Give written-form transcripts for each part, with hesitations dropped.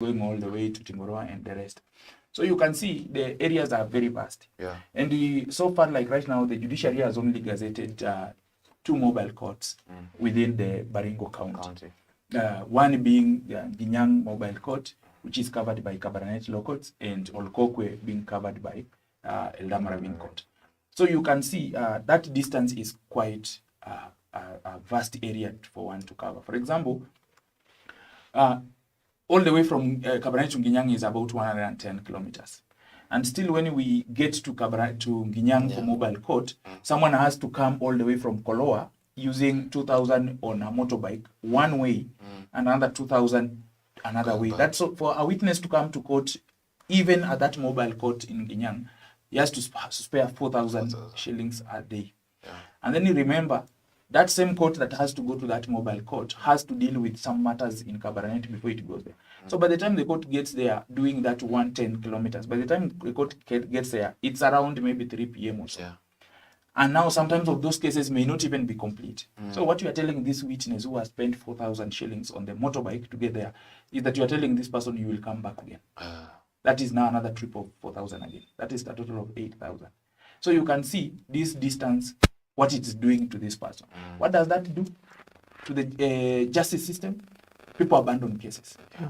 going all the way to Timoroa and the rest. So you can see the areas are very vast. Yeah. And so far, like right now, the judiciary has only gazetted 2 mobile courts within the Baringo County. One being the Ginyang Mobile Court, which is covered by Kabarnet Law Courts, and Olkokwe being covered by Eldamaravine Court. So you can see that distance is quite a vast area for one to cover. For example, all the way from Kabarnet to Ginyang is about 110 kilometers. And still when we get to Kabarnet to Ginyang for mobile court, someone has to come all the way from Koloa using 2,000 on a motorbike one way, and another 2,000 another way. That's so for a witness to come to court, even at that mobile court in Ginyang, he has to spare 4,000 shillings a day. Yeah. And then you remember, that same court that has to go to that mobile court has to deal with some matters in Kabarnet before it goes there. So by the time the court gets there, doing that 110 kilometers, by the time the court gets there, it's around maybe 3 p.m. or so. Yeah. And now sometimes of those cases may not even be complete. So what you are telling this witness who has spent 4,000 shillings on the motorbike to get there is that you are telling this person you will come back again. That is now another trip of 4,000 again. That is a total of 8,000. So you can see this distance, what it is doing to this person. What does that do to the justice system? People abandon cases. Yeah.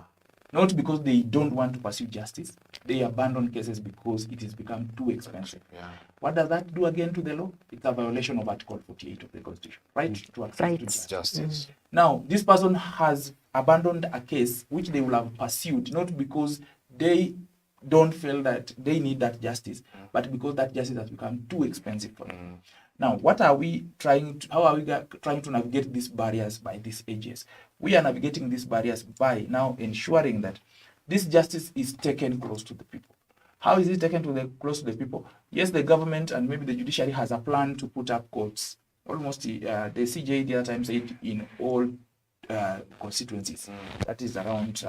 Not because they don't want to pursue justice. They abandon cases because it has become too expensive. Yeah. What does that do again to the law? It's a violation of Article 48 of the Constitution. Right to access to justice. Now, this person has abandoned a case which they will have pursued, not because they don't feel that they need that justice, but because that justice has become too expensive for them. Now, what are we trying to, how are we trying to navigate these barriers by these AGs? We are navigating these barriers by now ensuring that this justice is taken close to the people. How is it taken close to the people? Yes, the government and maybe the judiciary has a plan to put up courts. Almost the CJ the other time said in all constituencies. That is around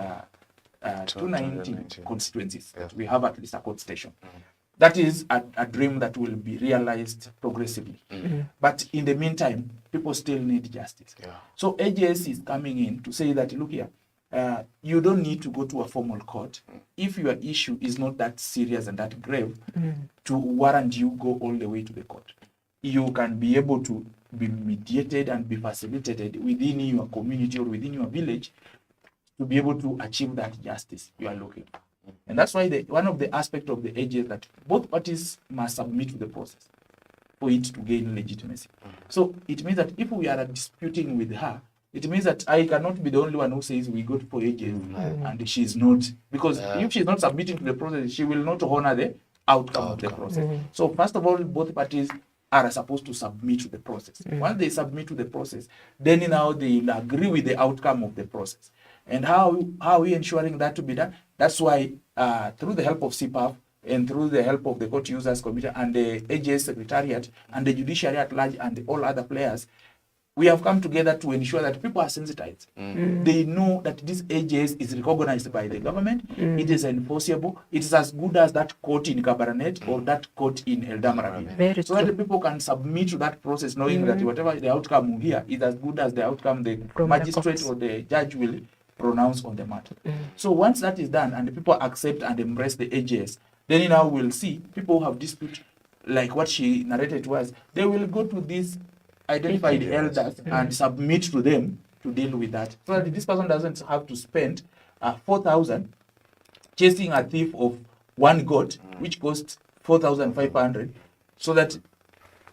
290 constituencies. Yeah. We have at least a court station. That is a dream that will be realized progressively. But in the meantime, people still need justice. Yeah. So AJS is coming in to say that, look here, you don't need to go to a formal court if your issue is not that serious and that grave to warrant you go all the way to the court. You can be able to be mediated and be facilitated within your community or within your village to be able to achieve that justice you are looking for. And that's why one of the aspects of the AG is that both parties must submit to the process for it to gain legitimacy. So it means that if we are disputing with her, it means that I cannot be the only one who says we go for AG and she's not. Because if she's not submitting to the process, she will not honor the outcome of the process. So first of all, both parties are supposed to submit to the process. Once they submit to the process, then now they will agree with the outcome of the process. And how are we ensuring that to be done? That's why through the help of CPAF and through the help of the Court Users Committee and the AJS Secretariat and the judiciary at large and all other players, we have come together to ensure that people are sensitized. They know that this AJS is recognized by the government. It is enforceable. It is as good as that court in Kabarnet or that court in Eldamaravine. So that people can submit to that process knowing that whatever the outcome here is as good as the outcome the magistrate or the judge will pronounce on the matter. So once that is done and the people accept and embrace the AJS, then now we'll see people who have dispute, like what she narrated to us, they will go to these identified elders and submit to them to deal with that. So that this person doesn't have to spend 4,000 chasing a thief of one goat, which costs 4,500, so that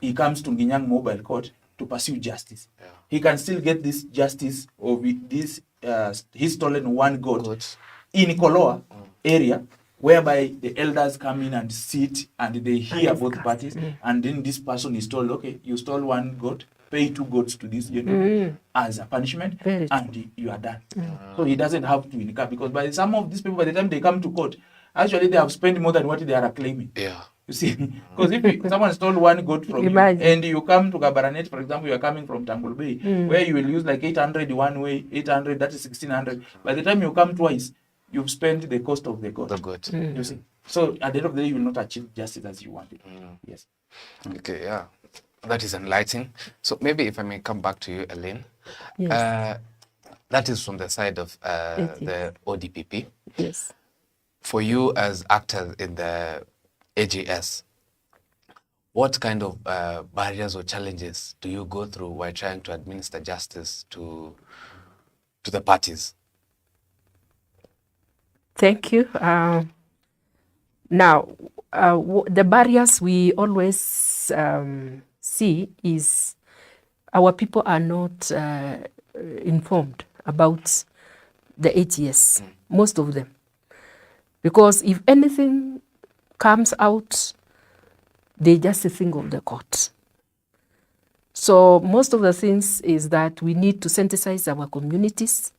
he comes to Ginyang Mobile Court to pursue justice. Yeah. He can still get this justice of this he's stolen one goat in Koloa area, whereby the elders come in and sit and they hear both parties, and then this person is told, okay, you stole one goat, pay 2 goats to this as a punishment, and you are done. So he doesn't have to incur, because by some of these people, by the time they come to court, actually they have spent more than what they are claiming. Yeah. You see, because if someone stole one goat from you and you come to Kabarnet, for example, you are coming from Tangul Bay, where you will use like 800 one way, 800, that is 1,600. By the time you come twice, you've spent the cost of the goat. You see, so at the end of the day, you will not achieve justice as you wanted. Yes. Okay, yeah. That is enlightening. So maybe if I may come back to you, Elaine. Yes. That is from the side of the ODPP. Yes. For you as actors in the AGS, what kind of barriers or challenges do you go through while trying to administer justice to the parties? Thank you. Now, the barriers we always see is our people are not informed about the AGS, most of them. Because if anything comes out, they just think of the court. So most of the things is that we need to sensitize our communities.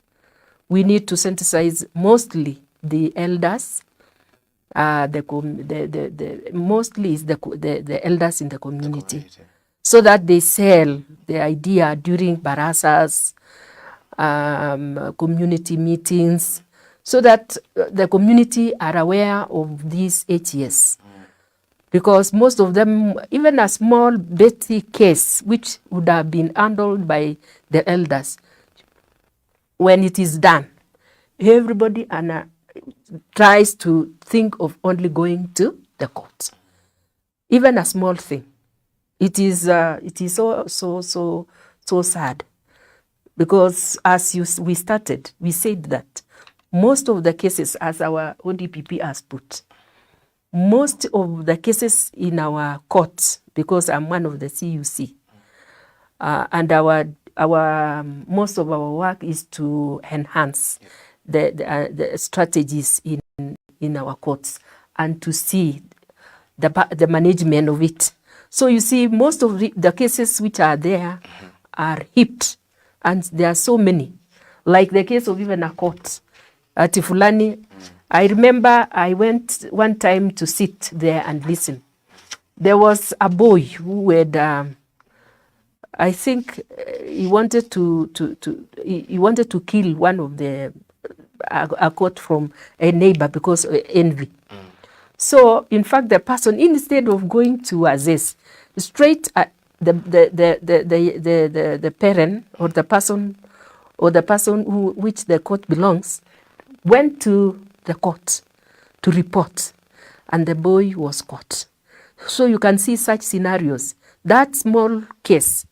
We need to sensitize mostly the elders. Mostly is the elders in the community, so that they sell the idea during barasas, community meetings, so that the community are aware of these AGS. Because most of them, even a small petty case, which would have been handled by the elders, when it is done, everybody tries to think of only going to the court. Even a small thing. It is so sad. Because as we started, we said that most of the cases, as our ODPP has put, most of the cases in our courts, because I'm one of the CUC, and most of our work is to enhance the strategies in our courts and to see the management of it. So you see, most of the cases which are there are heaped, and there are so many. Like the case of even a court at Fulani. I remember I went one time to sit there and listen. There was a boy who had, I think he wanted to kill one of a court from a neighbor because of envy. So in fact, the person, instead of going to assess, straight at the parent or the person which the court belongs, went to the court to report, and the boy was caught. So you can see such scenarios. That small case,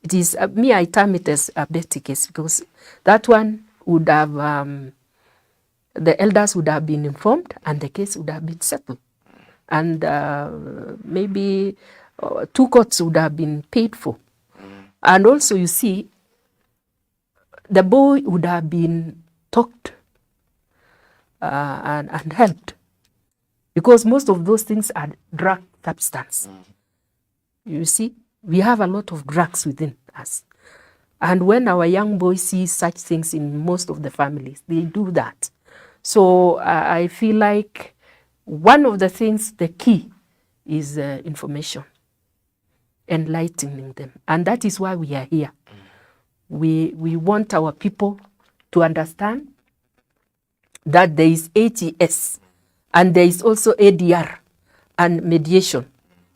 it is I term it as a petty case, because that one would have the elders would have been informed, and the case would have been settled, and maybe 2 courts would have been paid for. And also, you see, the boy would have been talked and helped, because most of those things are drug substance. You see, we have a lot of drugs within us, and when our young boys see such things in most of the families, they do that. So I feel like one of the things, the key, is information, enlightening them, and that is why we are here. We want our people to understand that there is AGS, and there is also ADR and mediation.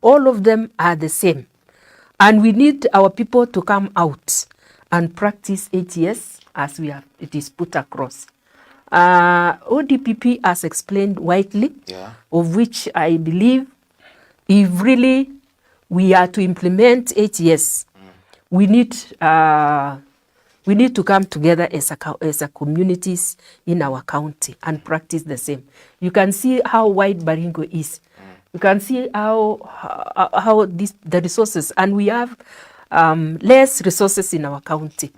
All of them are the same. And we need our people to come out and practice AGS as it is put across. ODPP has explained widely, of which I believe if really we are to implement AGS, we need to come together as a communities in our county and practice the same. You can see how wide Baringo is. You can see how the resources, and we have less resources in our county.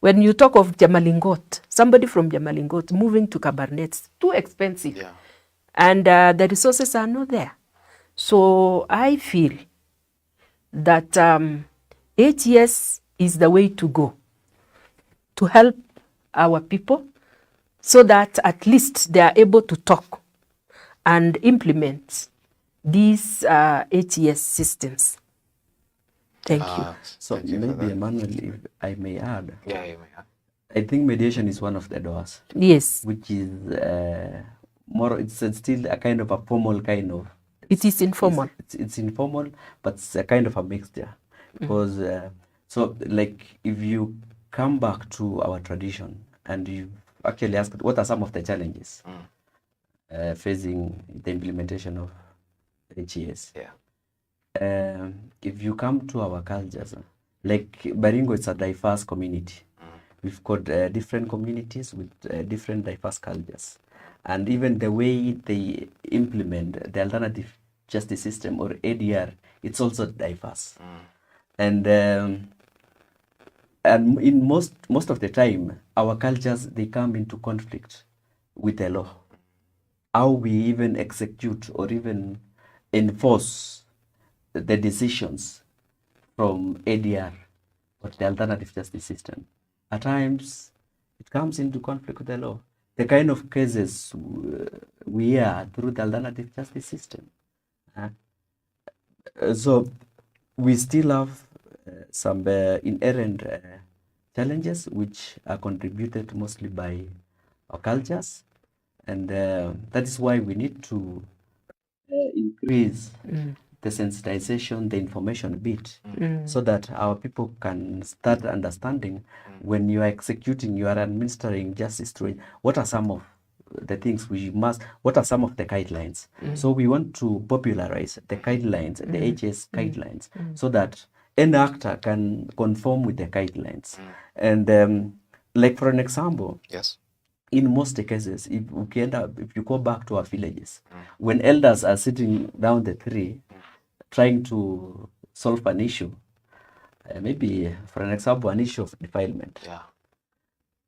When you talk of Jamalingot, somebody from Jamalingot moving to Kabarnet, it's too expensive. And the resources are not there. So I feel that AGS is the way to go to help our people, so that at least they are able to talk and implement these AGS systems. Thank you. So maybe, Emmanuel, if I may add. Yeah, you may add. I think mediation is one of the doors. Yes. Which is it's still a kind of a formal kind of. It is informal. It's informal, but it's a kind of a mixture. Because, so like if you come back to our tradition, and you actually asked what are some of the challenges facing the implementation of HES. Yeah. If you come to our cultures, like Baringo, it's a diverse community. We've got different communities with different diverse cultures. And even the way they implement the alternative justice system, or ADR, it's also diverse. And in most of the time, our cultures, they come into conflict with the law. How we even execute or even enforce the decisions from ADR or the alternative justice system. At times, it comes into conflict with the law. The kind of cases we hear through the alternative justice system. So we still have some inherent challenges which are contributed mostly by our cultures, and that is why we need to increase the sensitization, the information bit, so that our people can start understanding when you are executing, you are administering justice through, what are some of the things we must, what are some of the guidelines. So we want to popularize the guidelines, the HS guidelines, so that any actor can conform with the guidelines. And like for an example, Yes. in most cases, if you go back to our villages, when elders are sitting down the tree trying to solve an issue, maybe for an example, an issue of defilement, Yeah.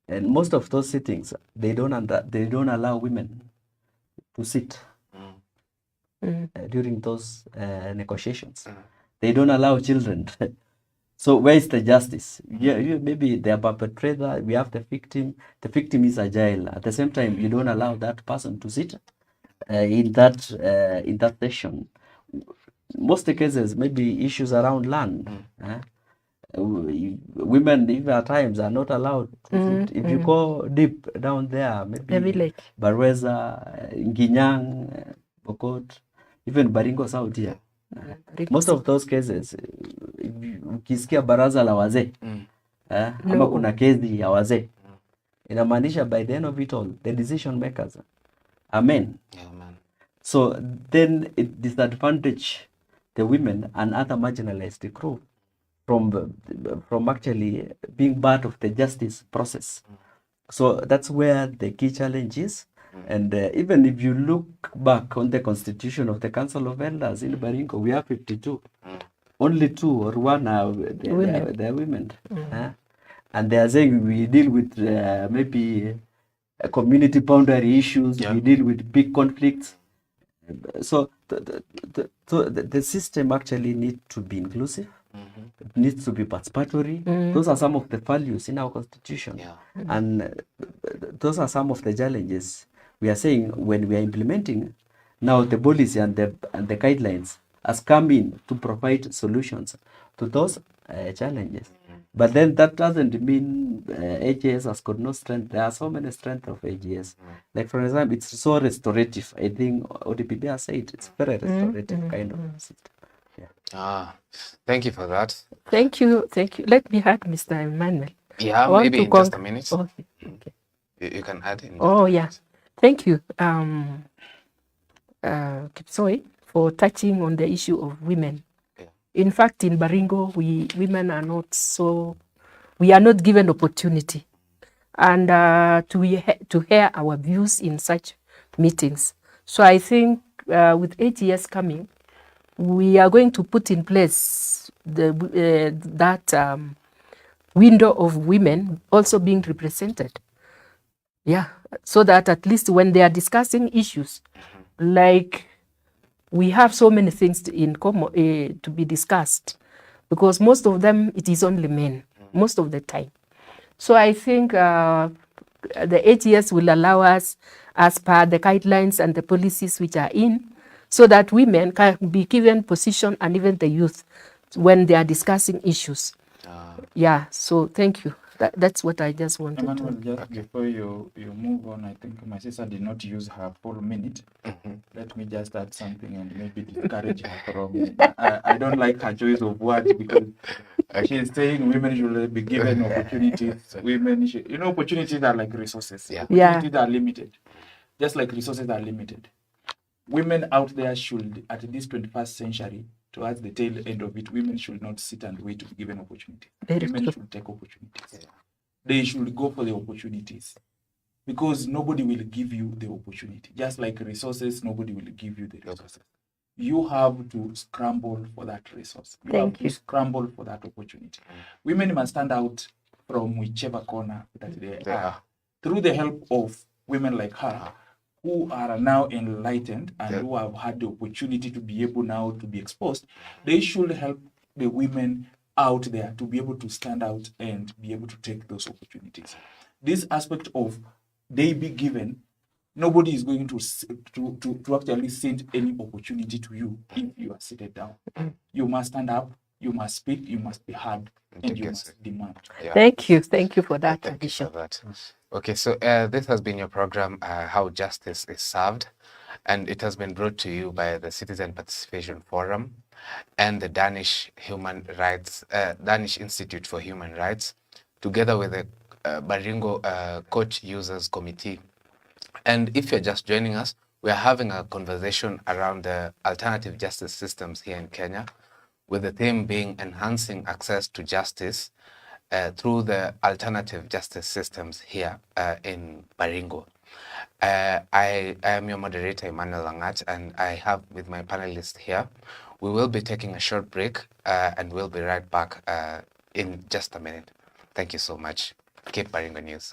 and most of those sittings, they don't allow women to sit during those negotiations. They don't allow children. So where is the justice? Maybe the perpetrator, we have the victim. The victim is agile. At the same time, you don't allow that person to sit in that session. Most cases, maybe issues around land. Women, even at times, are not allowed to sit. If you go deep down there, maybe Barweza, Nginyang, Bokot, even Baringo South here. Most of those cases, ukisikia baraza la wazee ama kuna kesi ya wazee, inamaanisha by the end of it all, the decision makers are men. Yeah, man. So then it disadvantage the women and other marginalized group from actually being part of the justice process. So that's where the key challenge is. And even if you look back on the constitution of the Council of Elders in Baringo, we have 52. Only 2 or 1 are women. And they are saying we deal with maybe community boundary issues, we deal with big conflicts. So the system actually needs to be inclusive. It needs to be participatory. Those are some of the values in our constitution. And those are some of the challenges we are saying when we are implementing. Now the policy and the guidelines has come in to provide solutions to those challenges. But then that doesn't mean AGS has got no strength. There are so many strengths of AGS. Like for example, it's so restorative. I think ODPP has said it's very restorative kind of system. Thank you for that. Thank you. Let me add, Mr. Emmanuel. Yeah, maybe in just a minute. Okay. You can add in. Oh, yeah. Thank you, Kipsoi, for touching on the issue of women. Yeah. In fact, in Baringo, women are we are not given opportunity and to hear our views in such meetings. So I think with AGS coming, we are going to put in place that window of women also being represented. Yeah, so that at least when they are discussing issues, like we have so many things in common to be discussed, because most of them, it is only men, most of the time. So I think the AGS will allow us, as per the guidelines and the policies which are in, so that women can be given position, and even the youth, when they are discussing issues. Yeah, so thank you. That's what I just wanted Emmanuel, to. just before you move on, I think my sister did not use her full minute. Let me just add something and maybe discourage her from. I don't like her choice of words because she is saying women should be given opportunities. Women should, opportunities are like resources. Yeah. Opportunities are limited, just like resources are limited. Women out there should, at this 21st century, towards the tail end of it, women should not sit and wait to be given opportunities. Very Women true. should take opportunities. They should go for the opportunities because nobody will give you the opportunity. Just like resources, nobody will give you the resources. You have to scramble for that resource. You Thank have you. to scramble for that opportunity. Women must stand out from whichever corner that they are through the help of women like her who are now enlightened and who have had the opportunity to be able now to be exposed. They should help the women out there to be able to stand out and be able to take those opportunities. This aspect of they be given, nobody is going to actually send any opportunity to you if you are seated down. You must stand up, you must speak, you must be heard, and you must demand. Yeah. Thank you for that Thank addition. you for that. Okay, so this has been your program, How Justice is Served, and it has been brought to you by the Citizen Participation Forum and the Danish Institute for Human Rights, together with the Baringo Court Users Committee. And if you're just joining us, we're having a conversation around the alternative justice systems here in Kenya, with the theme being enhancing access to justice through the alternative justice systems here in Baringo. I am your moderator, Emmanuel Langat, and I have with my panelists here. We will be taking a short break and we'll be right back in just a minute. Thank you so much. Keep Baringo News.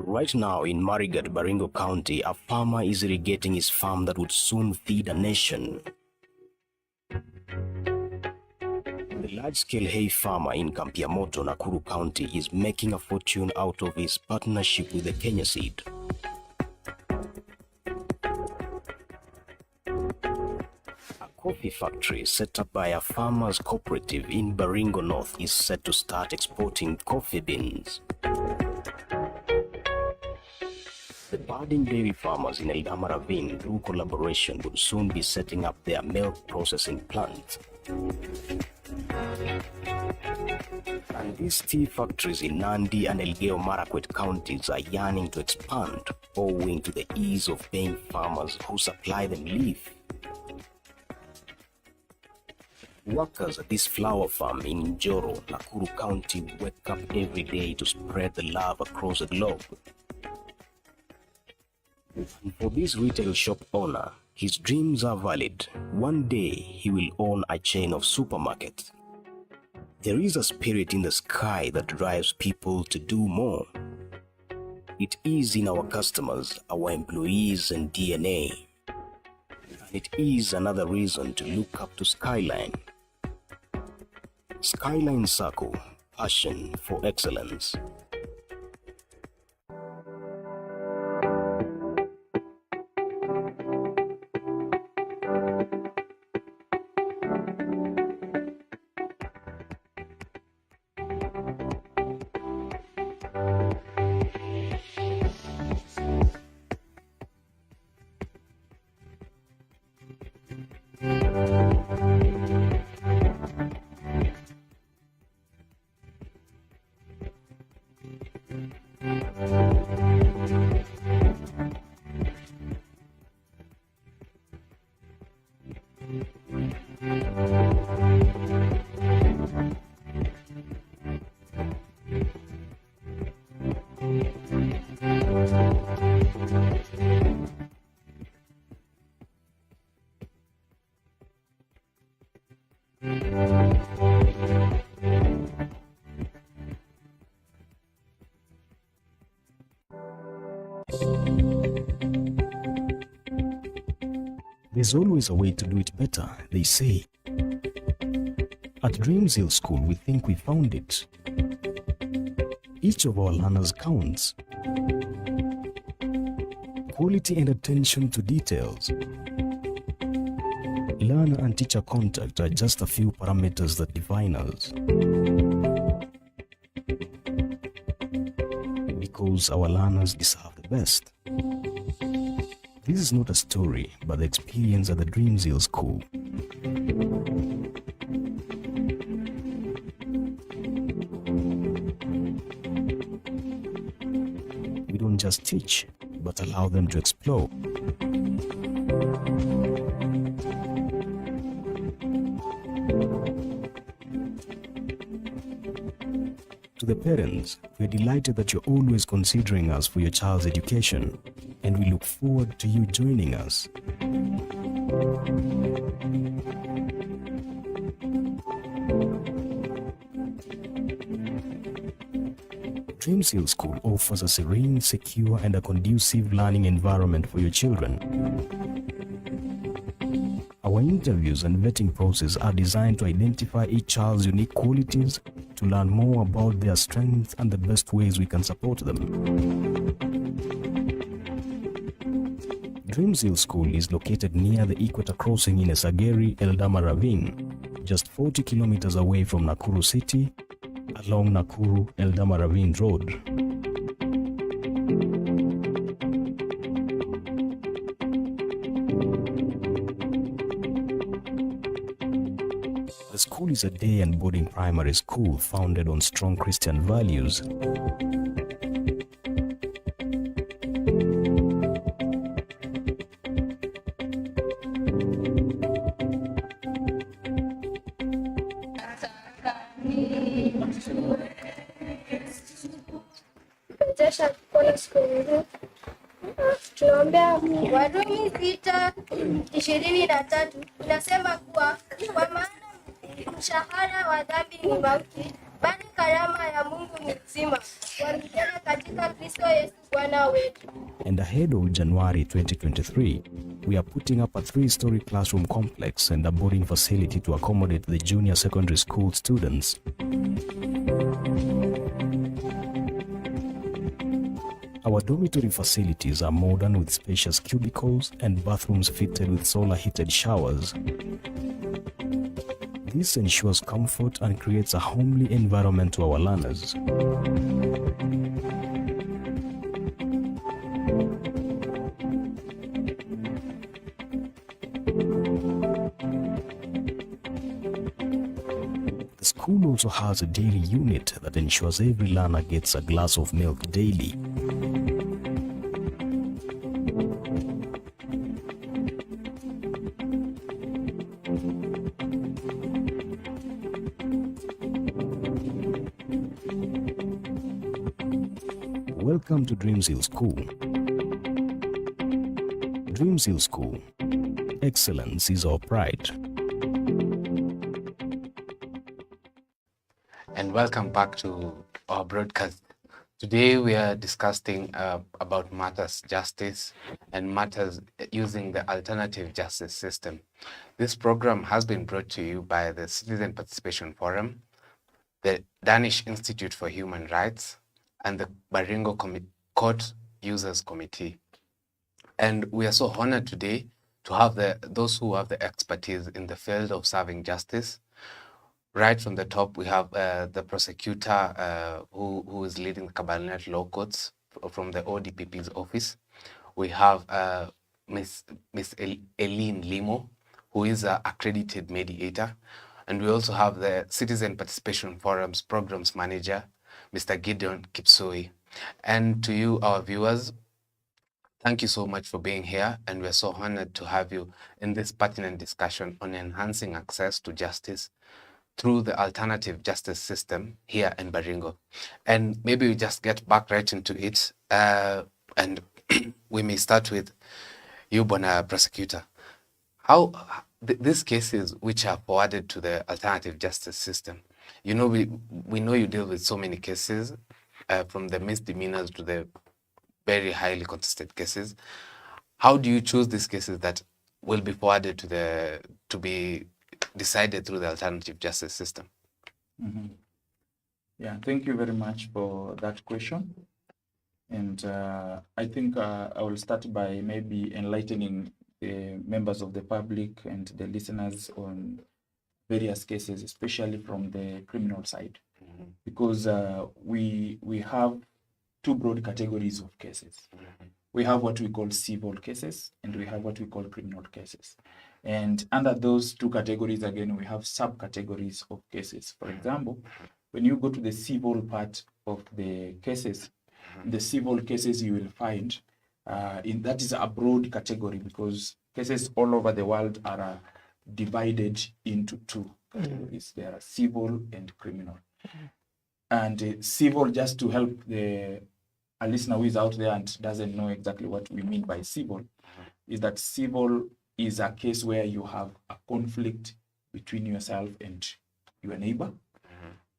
Right now in Marigat, Baringo County, a farmer is irrigating his farm that would soon feed a nation. The large-scale hay farmer in Kampiamoto, Nakuru County, is making a fortune out of his partnership with the Kenya Seed. A coffee factory set up by a farmers' cooperative in Baringo North is set to start exporting coffee beans. The budding dairy farmers in Eldama Ravine, through collaboration, would soon be setting up their milk processing plant. And these tea factories in Nandi and Elgeyo Marakwet counties are yearning to expand, owing to the ease of paying farmers who supply them leaf. Workers at this flower farm in Njoro, Nakuru County, wake up every day to spread the love across the globe. And for this retail shop owner, his dreams are valid. One day he will own a chain of supermarkets. There is a spirit in the sky that drives people to do more. It is in our customers, our employees and DNA. And it is another reason to look up to Skyline. Skyline Circle, passion for excellence. There's always a way to do it better, they say. At Dreams Hill School, we think we found it. Each of our learners counts. Quality and attention to details. Learner and teacher contact are just a few parameters that define us. Because our learners deserve the best. This is not a story, but the experience at the Dreams Hill School. We don't just teach, but allow them to explore. To the parents, we're delighted that you're always considering us for your child's education, and we look forward to you joining us. Dreams Hill School offers a serene, secure, and a conducive learning environment for your children. Our interviews and vetting process are designed to identify each child's unique qualities, to learn more about their strengths and the best ways we can support them. Dreams Hill School is located near the Equator Crossing in Esageri, Eldama Ravine, just 40 kilometers away from Nakuru City, along Nakuru-Eldama Ravine Road. The school school is a day and boarding primary school founded on strong Christian values. Wezesha kuona sikukuu. Tunaombea Warumi 6:23 inasema kuwa kwa maana mshahara wa dhambi ni mauti, bali karama ya Mungu ni uzima wa milele katika Kristo Yesu Bwana wetu. And ahead of January 2023, we are putting up a 3-story classroom complex and a boarding facility to accommodate the junior secondary school students. Our dormitory facilities are modern with spacious cubicles and bathrooms fitted with solar-heated showers. This ensures comfort and creates a homely environment to our learners. The school also has a dairy unit that ensures every learner gets a glass of milk daily. Welcome to Dreams Hill School. Dreams Hill School. Excellence is our pride. And welcome back to our broadcast. Today we are discussing about matters justice and matters using the alternative justice system. This program has been brought to you by the Citizen Participation Forum, the Danish Institute for Human Rights, and the Baringo Court Users Committee. And we are so honored today to have those who have the expertise in the field of serving justice. Right from the top, we have the prosecutor who is leading the Cabernet Law Courts from the ODPP's office. We have Miss Eileen Limo, who is an accredited mediator. And we also have the Citizen Participation Forum's Programs Manager, Mr. Gideon Kipsoi. And to you, our viewers, thank you so much for being here, and we're so honored to have you in this pertinent discussion on enhancing access to justice through the alternative justice system here in Baringo. And maybe we just get back right into it, and we may start with you, Bona Prosecutor. How these cases which are forwarded to the alternative justice system, you know, we know you deal with so many cases, from the misdemeanors to the very highly contested cases. How do you choose these cases that will be forwarded to be decided through the alternative justice system? Mm-hmm. Yeah, thank you very much for that question. And I think I will start by maybe enlightening the members of the public and the listeners on various cases, especially from the criminal side, because we have two broad categories of cases. We have what we call civil cases, and we have what we call criminal cases. And under those two categories, again, we have subcategories of cases. For example, when you go to the civil part of the cases, in the civil cases, you will find that is a broad category, because cases all over the world are divided into two categories. There are civil and criminal. And civil, just to help a listener who is out there and doesn't know exactly what we mean by civil, is that civil is a case where you have a conflict between yourself and your neighbor.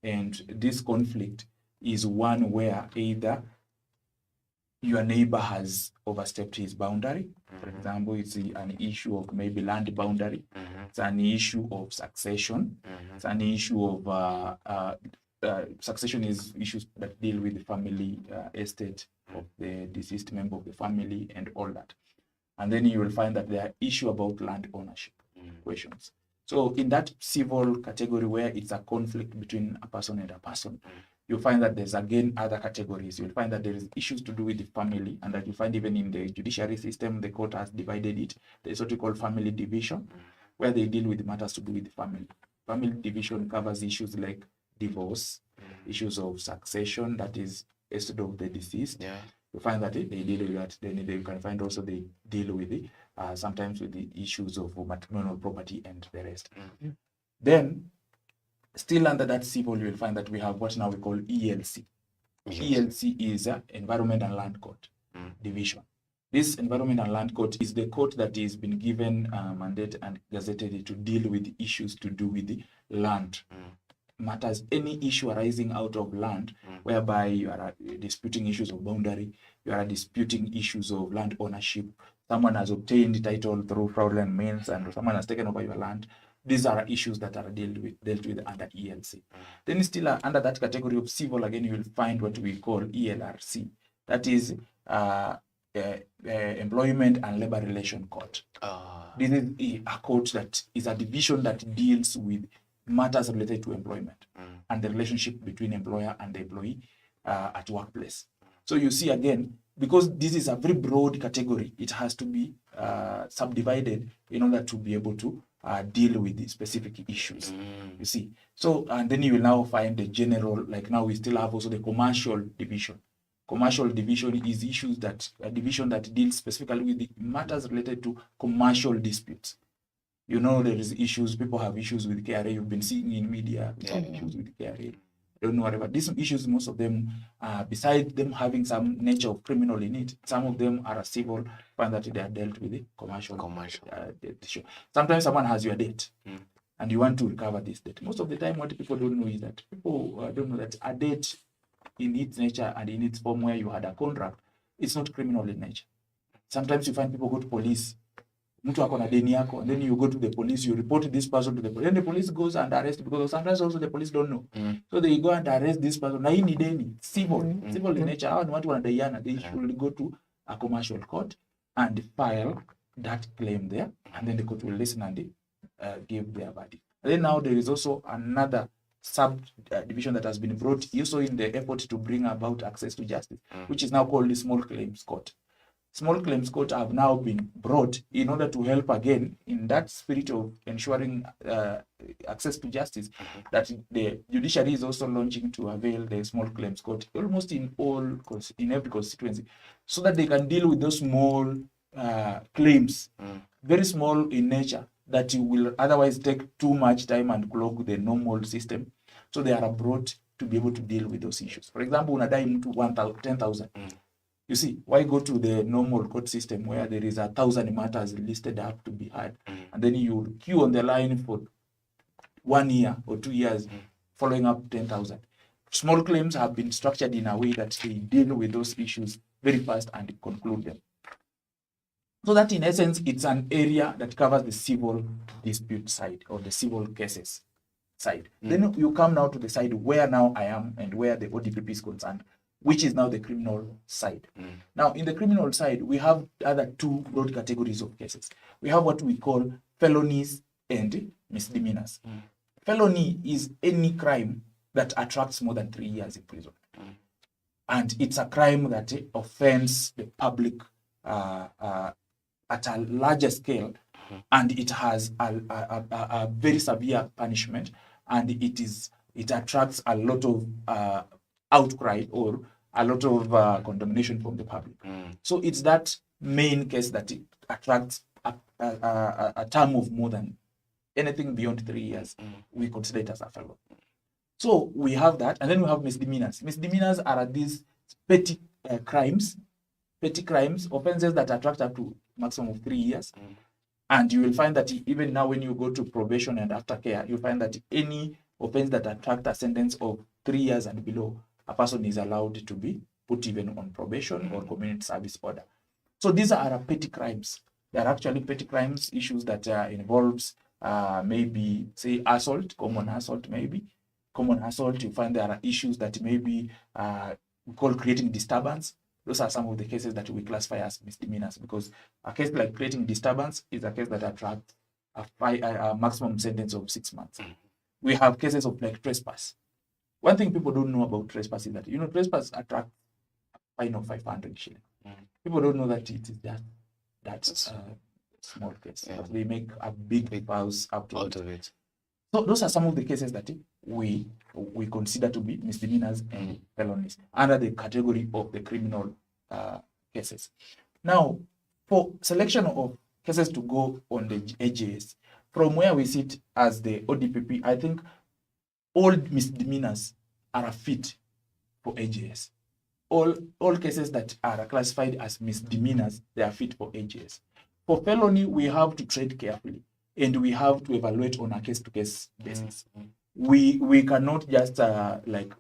And this conflict is one where either your neighbor has overstepped his boundary. For example, it's an issue of maybe land boundary. It's an issue of succession. It's an issue of succession is issues that deal with the family estate of the deceased member of the family and all that. And then you will find that there are issues about land ownership questions. So in that civil category where it's a conflict between a person and a person, you'll find that there's again other categories. You'll find that there is issues to do with the family, and that you find even in the judiciary system, the court has divided it. There's what we call family division, where they deal with matters to do with the family. family division covers issues like divorce, issues of succession, that is estate of the deceased. Yeah. You find that they deal with that. Then you can find also they deal with the sometimes with the issues of matrimonial property and the rest. Then, still under that civil, you will find that we have what now we call ELC. ELC is Environment and Land Court Division. This Environment and Land Court is the court that has been given mandate and gazetted to deal with issues to do with the land matters, any issue arising out of land, whereby you are disputing issues of boundary, you are disputing issues of land ownership, someone has obtained title through fraudulent means and someone has taken over your land. These are issues that are dealt with under ELC. Then still under that category of civil, again, you will find what we call ELRC. That is Employment and Labor Relation Court. This is a court that is a division that deals with matters related to employment and the relationship between employer and the employee at workplace. So you see again, because this is a very broad category, it has to be subdivided in order to be able to deal with the specific issues. You see, so and then you will now find the general, like now we still have also the commercial division. Commercial division is issues that a division that deals specifically with the matters related to commercial disputes. You know, there is issues, people have issues with KRA. You've been seeing in media, people have issues with KRA. I don't know whatever. These issues, most of them, besides them having some nature of criminal in it, some of them are a civil, find that they are dealt with the commercial. Issue. Sometimes someone has your debt and you want to recover this debt. Most of the time, what people don't know is that people don't know that a debt in its nature and in its form where you had a contract, it's not criminal in nature. Sometimes you find people go to police, mtu ako na deni yako, and then you go to the police, you report this person to the police, and the police goes and arrest, because sometimes also the police don't know. So they go and arrest this person. Na hii ni deni, civil in nature. Hawa ni watu wanadaiana. They should go to a commercial court and file that claim there, and then the court will listen and give their verdict. And then now there is also another subdivision that has been brought also in the effort to bring about access to justice, which is now called the Small Claims Court. Small Claims Court have now been brought in order to help again in that spirit of ensuring access to justice, that the judiciary is also launching to avail the Small Claims Court almost in every constituency, so that they can deal with those small claims, very small in nature, that will otherwise take too much time and clog the normal system. So they are brought to be able to deal with those issues. For example, unadai mtu 10,000. You see, why go to the normal court system where there is 1,000 matters listed up to be heard, and then you queue on the line for 1 year or 2 years, following up 10,000. Small claims have been structured in a way that they deal with those issues very fast and conclude them. So that in essence, it's an area that covers the civil dispute side or the civil cases side. Then you come now to the side where now I am and where the ODPP is concerned, which is now the criminal side. Now, in the criminal side, we have other two broad categories of cases. We have what we call felonies and misdemeanors. Felony is any crime that attracts more than 3 years in prison. And it's a crime that offends the public at a larger scale, and it has a very severe punishment, and it attracts a lot of outcry or a lot of condemnation from the public. So it's that main case that it attracts a term of more than anything beyond 3 years. We consider it as a felon. So we have that, and then we have misdemeanors. Misdemeanors are these petty crimes, offenses that attract up to maximum of 3 years. And you will find that even now when you go to probation and aftercare, you find that any offense that attracts a sentence of 3 years and below, a person is allowed to be put even on probation or community service order. So these are petty crimes. They are actually petty crimes, issues that involves maybe, say, assault, common assault maybe. Common assault, you find there are issues that maybe we call creating disturbance. Those are some of the cases that we classify as misdemeanors, because a case like creating disturbance is a case that attracts a maximum sentence of 6 months. We have cases of like trespass. One thing people don't know about trespass is that, trespass attracts a fine of 500 shillings. People don't know that it is just that small case. They make a big house out of it. So those are some of the cases that we consider to be misdemeanors and felonies under the category of the criminal cases. Now, for selection of cases to go on the AJS, from where we sit as the ODPP, I think all misdemeanors are fit for AJS. All cases that are classified as misdemeanors, they are fit for AJS. For felony, we have to tread carefully and we have to evaluate on a case-to-case basis. We cannot just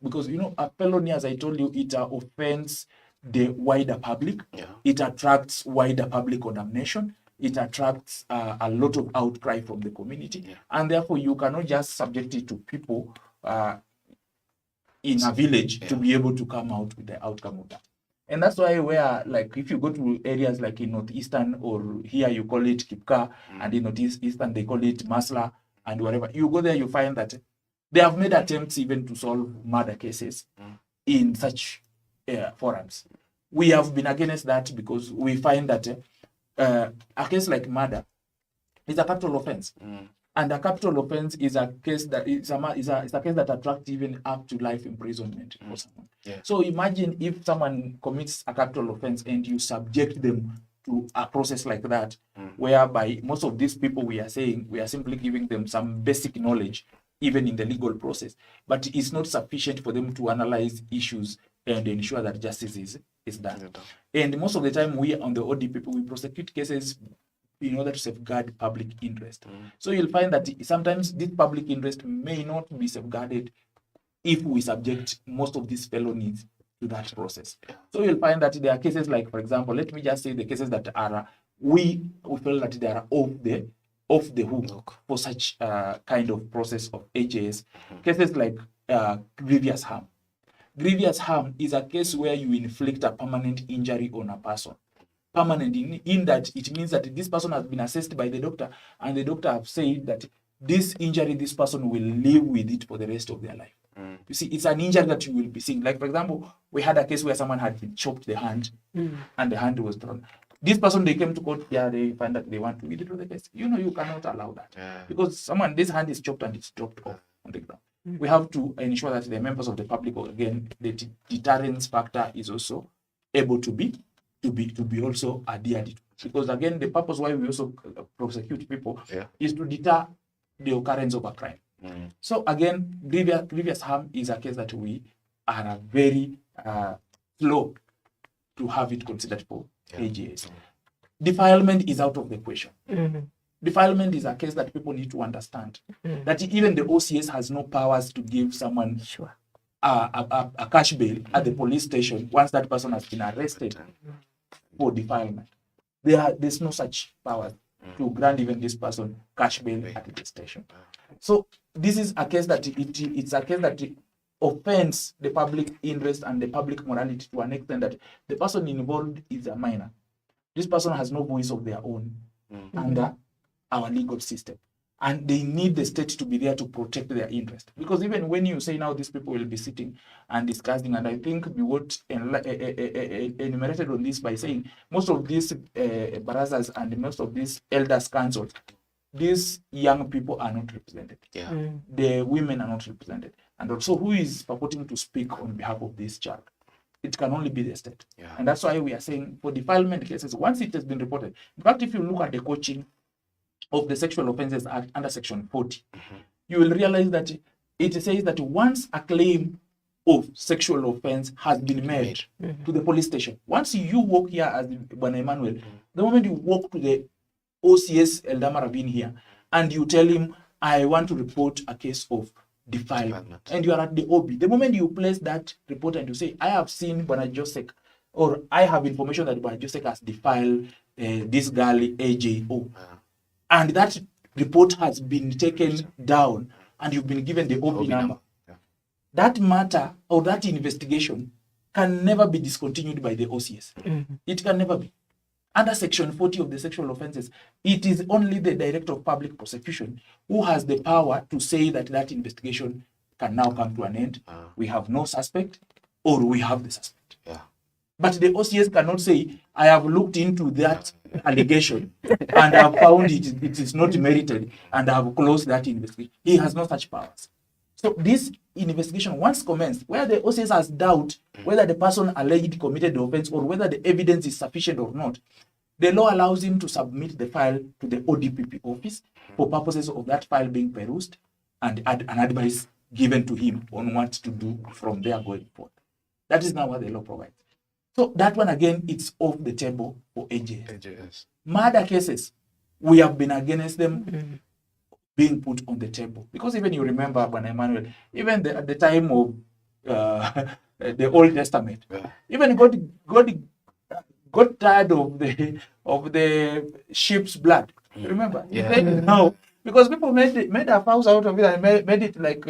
because a felony, as I told you, it offends the wider public. It attracts wider public condemnation. It attracts a lot of outcry from the community, and therefore you cannot just subject it to people in a village to be able to come out with the outcome of that. And that's why if you go to areas like in Northeastern, or here you call it Kipka, and in Northeastern they call it Masla, and wherever you go there, you find that they have made attempts even to solve murder cases in such forums. We have been against that because we find that a case like murder is a capital offense. And a capital offense is a case that is a case that attracts even up to life imprisonment for someone. So imagine if someone commits a capital offense and you subject them to a process like that, whereby most of these people we are saying we are simply giving them some basic knowledge, even in the legal process, but it's not sufficient for them to analyze issues and ensure that justice is done. And most of the time, we on the ODPP, we prosecute cases in order to safeguard public interest. So you'll find that sometimes this public interest may not be safeguarded if we subject most of these felonies to that process. So you'll find that there are cases like, for example, let me just say the cases that are we feel that they are off the hook for such kind of process of AJS. Cases like grievous harm. Grievous harm is a case where you inflict a permanent injury on a person. Permanent in that it means that this person has been assessed by the doctor, and the doctor have said that this injury, this person will live with it for the rest of their life. You see, it's an injury that you will be seeing. Like, for example, we had a case where someone had been chopped the hand and the hand was thrown. This person, they came to court, they find that they want to withdraw the case. You cannot allow that. Because this hand is chopped and it's dropped off on the ground. We have to ensure that the members of the public, again, the deterrence factor is also able to be also adhered to. Because again, the purpose why we also prosecute people is to deter the occurrence of a crime. So again, grievous harm is a case that we are very slow to have it considered for AJS. Defilement is out of the question. Defilement is a case that people need to understand that even the OCS has no powers to give someone a cash bail at the police station once that person has been arrested for defilement. There's no such power to grant even this person cash bail at the station. So this is a case that it's a case that offends the public interest and the public morality to an extent that the person involved is a minor. This person has no voice of their own under our legal system. And they need the state to be there to protect their interest. Because even when you say now these people will be sitting and discussing, and I think we would enumerated on this by saying most of these barazas and most of these elders councils, these young people are not represented. The women are not represented. And also who is purporting to speak on behalf of this child? It can only be the state. And that's why we are saying for defilement cases, once it has been reported, in fact, if you look at the coaching of the Sexual Offences Act under Section 40, you will realize that it says that once a claim of sexual offense has been made to the police station, once you walk here as Bwana Emmanuel, the moment you walk to the OCS Eldama Ravine here and you tell him, I want to report a case of defilement, and you are at the OB, the moment you place that report and you say, I have seen Bwana Josek, or I have information that Bwana Josek has defiled this girl AJO, and that report has been taken down and you've been given the OB number, that matter or that investigation can never be discontinued by the OCS. It can never be. Under Section 40 of the Sexual Offences, it is only the Director of Public Prosecution who has the power to say that that investigation can now come to an end. We have no suspect, or we have the suspect. But the OCS cannot say, I have looked into that allegation and have found it is not merited and have closed that investigation. He has no such powers. So this investigation, once commenced, where the OCS has doubt whether the person alleged committed the offense or whether the evidence is sufficient or not, the law allows him to submit the file to the ODPP office for purposes of that file being perused and an advice given to him on what to do from there going forward. That is now what the law provides. So that one again, it's off the table for AJS. Murder cases, we have been against them being put on the table. Because even you remember, Bwana Emmanuel, even at the time of the Old Testament, even God got tired of the sheep's blood. Remember? He said no. Because people made a fuss out of it and made it like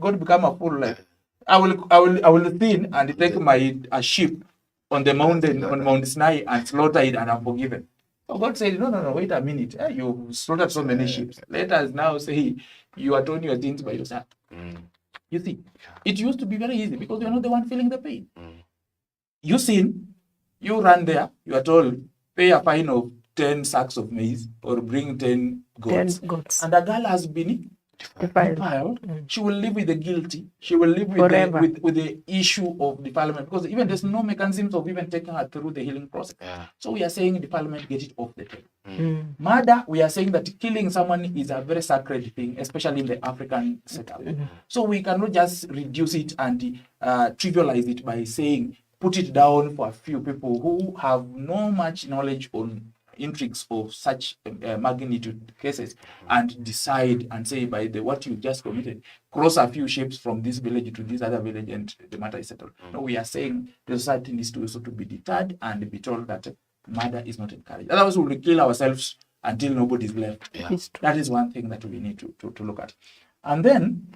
God become a fool. Like I will sin and take a sheep on the mountain on Mount Sinai and slaughter it and I'm forgiven. So God said, no, wait a minute. You slaughtered so many sheep. Let us now say you atone your sins by yourself. You see, it used to be very easy because you're not the one feeling the pain. You sin, you run there, you are told, pay a fine of 10 sacks of maize or bring 10 goats. 10 goats. And a girl has been defiled. She will live with the guilty. She will live with the issue of defilement because even there's no mechanisms of even taking her through the healing process. So we are saying defilement, get it off the table. Murder, we are saying that killing someone is a very sacred thing, especially in the African setup. So we cannot just reduce it and trivialize it by saying put it down for a few people who have no much knowledge on intrigues of such magnitude cases and decide and say by what you just committed, cross a few ships from this village to this other village and the matter is settled. No, we are saying the society needs to also to be deterred and be told that murder is not encouraged. Otherwise, we will kill ourselves until nobody is left. That is one thing that we need to look at. And then,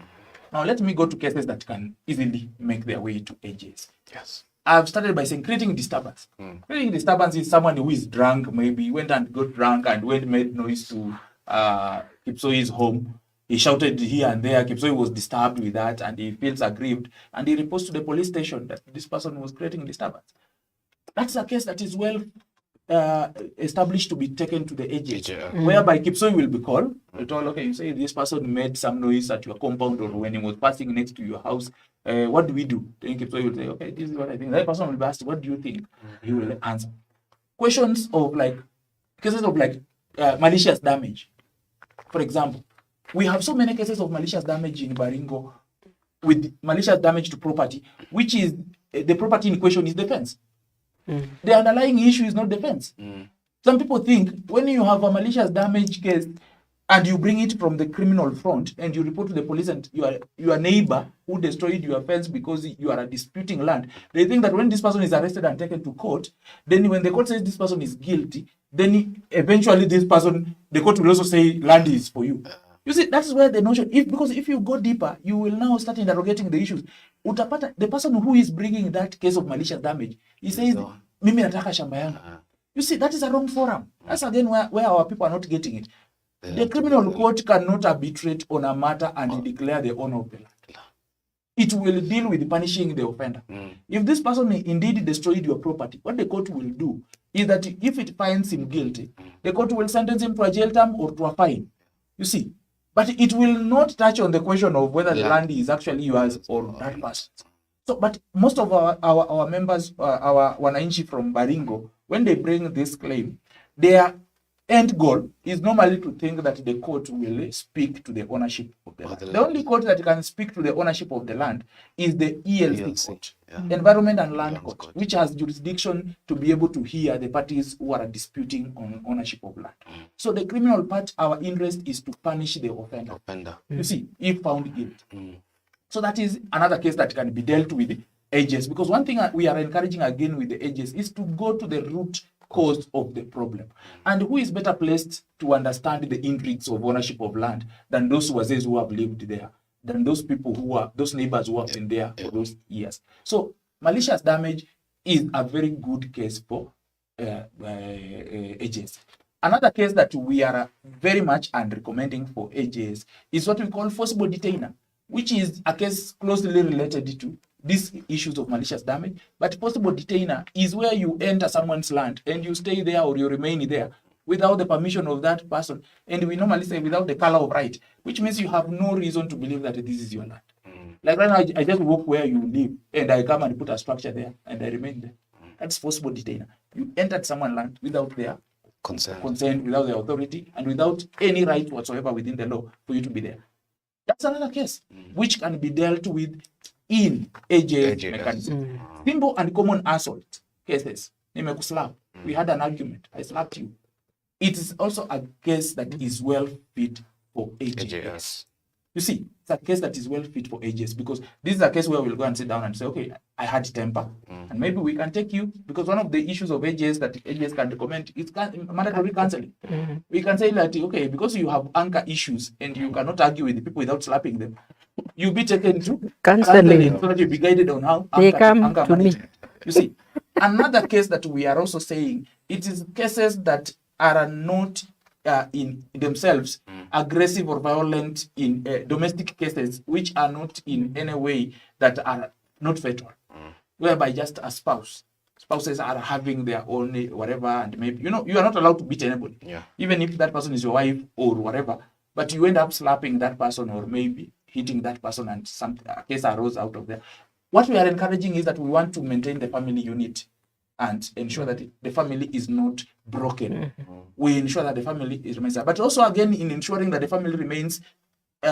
now let me go to cases that can easily make their way to AJs. Yes. I've started by saying creating disturbance. Creating disturbance is someone who is drunk, maybe went and got drunk and made noise to Kipsoi's home. He shouted here and there. Kipsoi was disturbed with that and he feels aggrieved and he reports to the police station that this person was creating disturbance. That's a case that is well established to be taken to the AJ, whereby Kipsoi will be called. Told, okay, you say this person made some noise at your compound or when he was passing next to your house. What do we do? Then Kipsoi will say, okay, this is what I think. That person will be asked, what do you think? He will answer. Questions of cases of malicious damage. For example, we have so many cases of malicious damage in Baringo with malicious damage to property, which is the property in question is defense. The underlying issue is not defense. Some people think when you have a malicious damage case and you bring it from the criminal front and you report to the police and your neighbor who destroyed your fence because you are disputing land, they think that when this person is arrested and taken to court, then when the court says this person is guilty, then eventually the court will also say land is for you. You see, that's where the notion, because if you go deeper, you will now start interrogating the issues. Utapata, the person who is bringing that case of malicious damage, he says, mimi nataka shamba yangu. You see, that is a wrong forum. That's again where our people are not getting it. The criminal court cannot arbitrate on a matter and declare the owner of the land. It will deal with punishing the offender. If this person indeed destroyed your property, what the court will do is that if it finds him guilty, the court will sentence him to a jail term or to a fine. You see, but it will not touch on the question of whether the land is actually yours or that person. So, but most of our members, our wananchi from Baringo, when they bring this claim, their end goal is normally to think that the court will speak to the ownership of the land. The only court that can speak to the ownership of the land is the ELC court, Environment and Land Court, which has jurisdiction to be able to hear the parties who are disputing on ownership of land. So the criminal part, our interest is to punish the offender. You see, if found guilty. So that is another case that can be dealt with AJS, because one thing we are encouraging again with the AJS is to go to the root cause of the problem. And who is better placed to understand the intrigues of ownership of land than those who have lived there, than those people those neighbors who have been there for those years. So malicious damage is a very good case for AJS. Another case that we are very much recommending for AJS is what we call forcible detainer, which is a case closely related to these issues of malicious damage. But possible detainer is where you enter someone's land and you stay there or you remain there without the permission of that person. And we normally say without the color of right, which means you have no reason to believe that this is your land. Like right now, I just walk where you live and I come and put a structure there and I remain there. That's forcible detainer. You entered someone's land without their consent, without their authority, and without any right whatsoever within the law for you to be there. That's another case which can be dealt with in AJS mechanism. Simple and common assault cases. Nimekuslap. We had an argument. I slapped you. It is also a case that is well fit for AJS. You see, it's a case that is well fit for AJS because this is a case where we'll go and sit down and say, okay, I had temper, and maybe we can take you, because one of the issues of AJS that AJS can recommend is mandatory counseling. We can say that, okay, because you have anger issues and you cannot argue with the people without slapping them, you be taken to counseling so that you be guided on how anger management. You see, another case that we are also saying, it is cases that are not in themselves aggressive or violent in domestic cases, which are not in any way that are not fatal, whereby just a spouses are having their own whatever, and maybe, you know, you are not allowed to beat anybody, even if that person is your wife or whatever, but you end up slapping that person or maybe hitting that person and a case arose out of there. What we are encouraging is that we want to maintain the family unit and ensure that the family is not broken. We ensure that the family remains there. But also, again, in ensuring that the family remains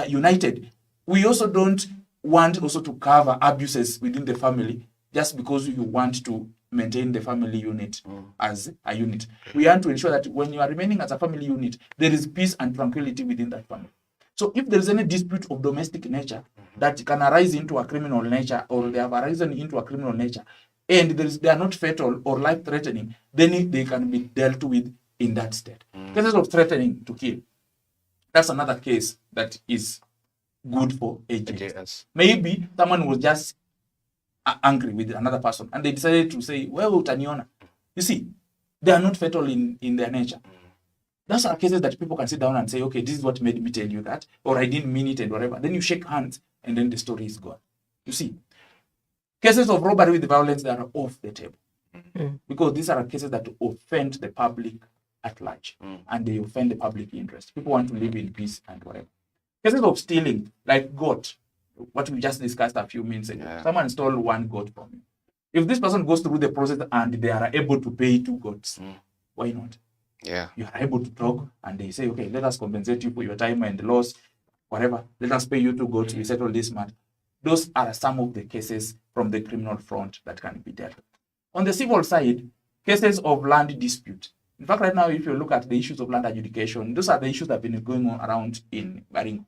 united, we also don't want also to cover abuses within the family just because you want to maintain the family unit as a unit. We want to ensure that when you are remaining as a family unit, there is peace and tranquility within that family. So if there is any dispute of domestic nature that can arise into a criminal nature, or they have arisen into a criminal nature, and they are not fatal or life-threatening, then they can be dealt with in that state. Cases of threatening to kill, that's another case that is good for AJS. Maybe someone was just angry with another person, and they decided to say, well, utaniona. You see, they are not fatal in their nature. Those are cases that people can sit down and say, okay, this is what made me tell you that, or I didn't mean it and whatever. Then you shake hands, and then the story is gone. You see, cases of robbery with violence that are off the table, because these are cases that offend the public at large, and they offend the public interest. People want to live in peace and whatever. Cases of stealing, like goat, what we just discussed a few minutes ago. Someone stole one goat from you. If this person goes through the process and they are able to pay 2 goats, why not? You are able to talk, and they say, okay, let us compensate you for your time and loss, whatever. Let us pay you 2 goats. We settle this matter. Those are some of the cases from the criminal front that can be dealt with. On the civil side, cases of land dispute. In fact, right now, if you look at the issues of land adjudication, those are the issues that have been going on around in Baringo.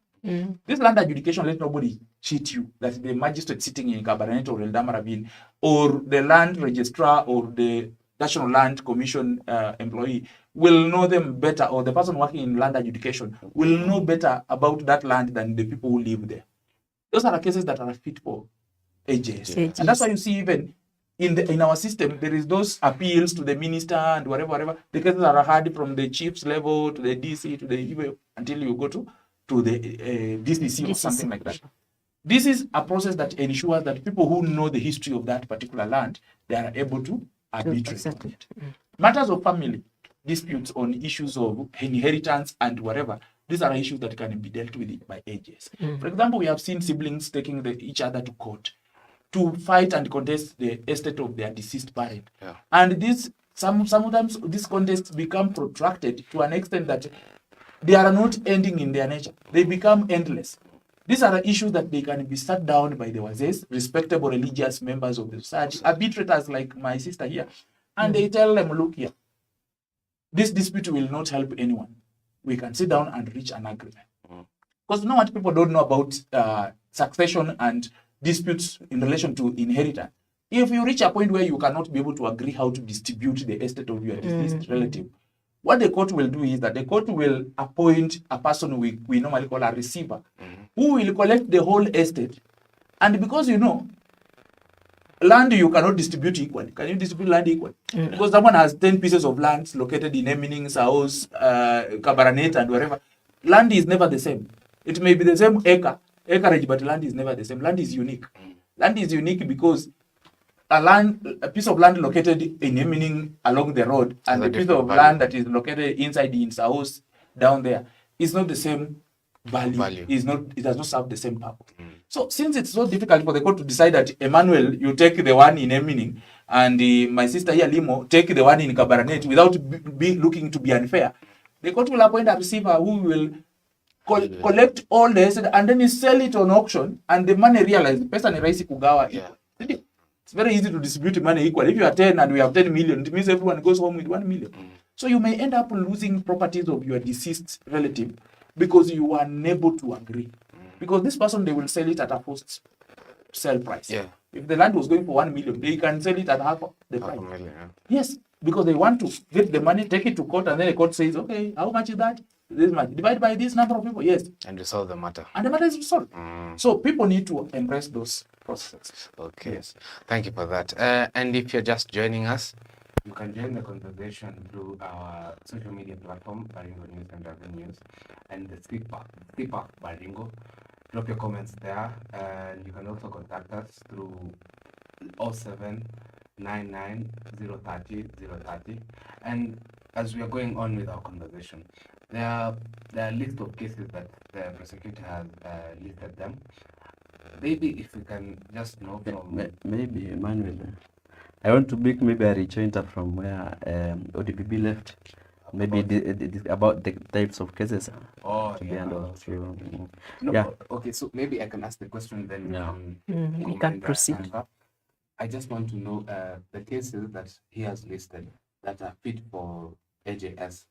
This land adjudication, let nobody cheat you that the magistrate sitting in Cabernet or Eldama Ravine, or the land registrar or the National Land Commission employee will know them better, or the person working in land adjudication will know better about that land than the people who live there. Those are the cases that are fit for AJS. And that's why you see even in our system, there is those appeals to the minister and whatever. The cases are heard from the chief's level to the DC to the until you go to the DCC or something like that. This is a process that ensures that people who know the history of that particular land, they are able to arbitrate on it. Matters of family disputes on issues of inheritance and whatever, these are issues that can be dealt with by AJS. For example, we have seen siblings taking each other to court to fight and contest the estate of their deceased parent. And this sometimes these contests become protracted to an extent that they are not ending in their nature. They become endless. These are issues that they can be sat down by the wazes, respectable religious members of the society, arbitrators like my sister here, and they tell them, look here, this dispute will not help anyone. We can sit down and reach an agreement. Because you know what people don't know about succession and disputes in relation to inheritance. If you reach a point where you cannot be able to agree how to distribute the estate of your deceased relative, what the court will do is that the court will appoint a person we normally call a receiver, who will collect the whole estate. And because you know, land you cannot distribute equally. Can you distribute land equally? Because someone has 10 pieces of land located in Emining, Saos, Cabernet, and wherever. Land is never the same. It may be the same acreage, but land is never the same. Land is unique. Land is unique because a piece of land located in a meaning along the road and a a piece different of value. land that is located inside the house down there is not the same value. Is not, it does not serve the same purpose. So since it's so difficult for the court to decide that Emmanuel, you take the one in a meaning, and my sister here Limo take the one in Kabarnet without be looking to be unfair, the court will appoint a receiver who will collect all the asset and then sell it on auction, and the money realized pesa ni rahisi kugawa. It's very easy to distribute money equally. If you are 10 and we have 10 million, it means everyone goes home with 1 million. So you may end up losing properties of your deceased relative because you were unable to agree. Because this person, they will sell it at a first sell price. If the land was going for 1 million, they can sell it at half the price. Yes, because they want to get the money, take it to court, and then the court says, okay, how much is that? This much. Divide by this number of people. Yes. And resolve the matter. And the matter is resolved. So people need to embrace those processes. Okay. Yes. Thank you for that. And if you're just joining us, you can join the conversation through our social media platform, Baringo News and Other News, and the Skipper Baringo. Drop your comments there, and you can also contact us through 0799 030 030. And as we are going on with our conversation, there are a list of cases that the prosecutor has listed them. Maybe if we can just know from... Maybe, Emmanuel, I want to make maybe a rejoinder from where ODPB left. Maybe about the types of cases. Okay, so maybe I can ask the question then. We can proceed. I just want to know the cases that he has listed that are fit for AJS.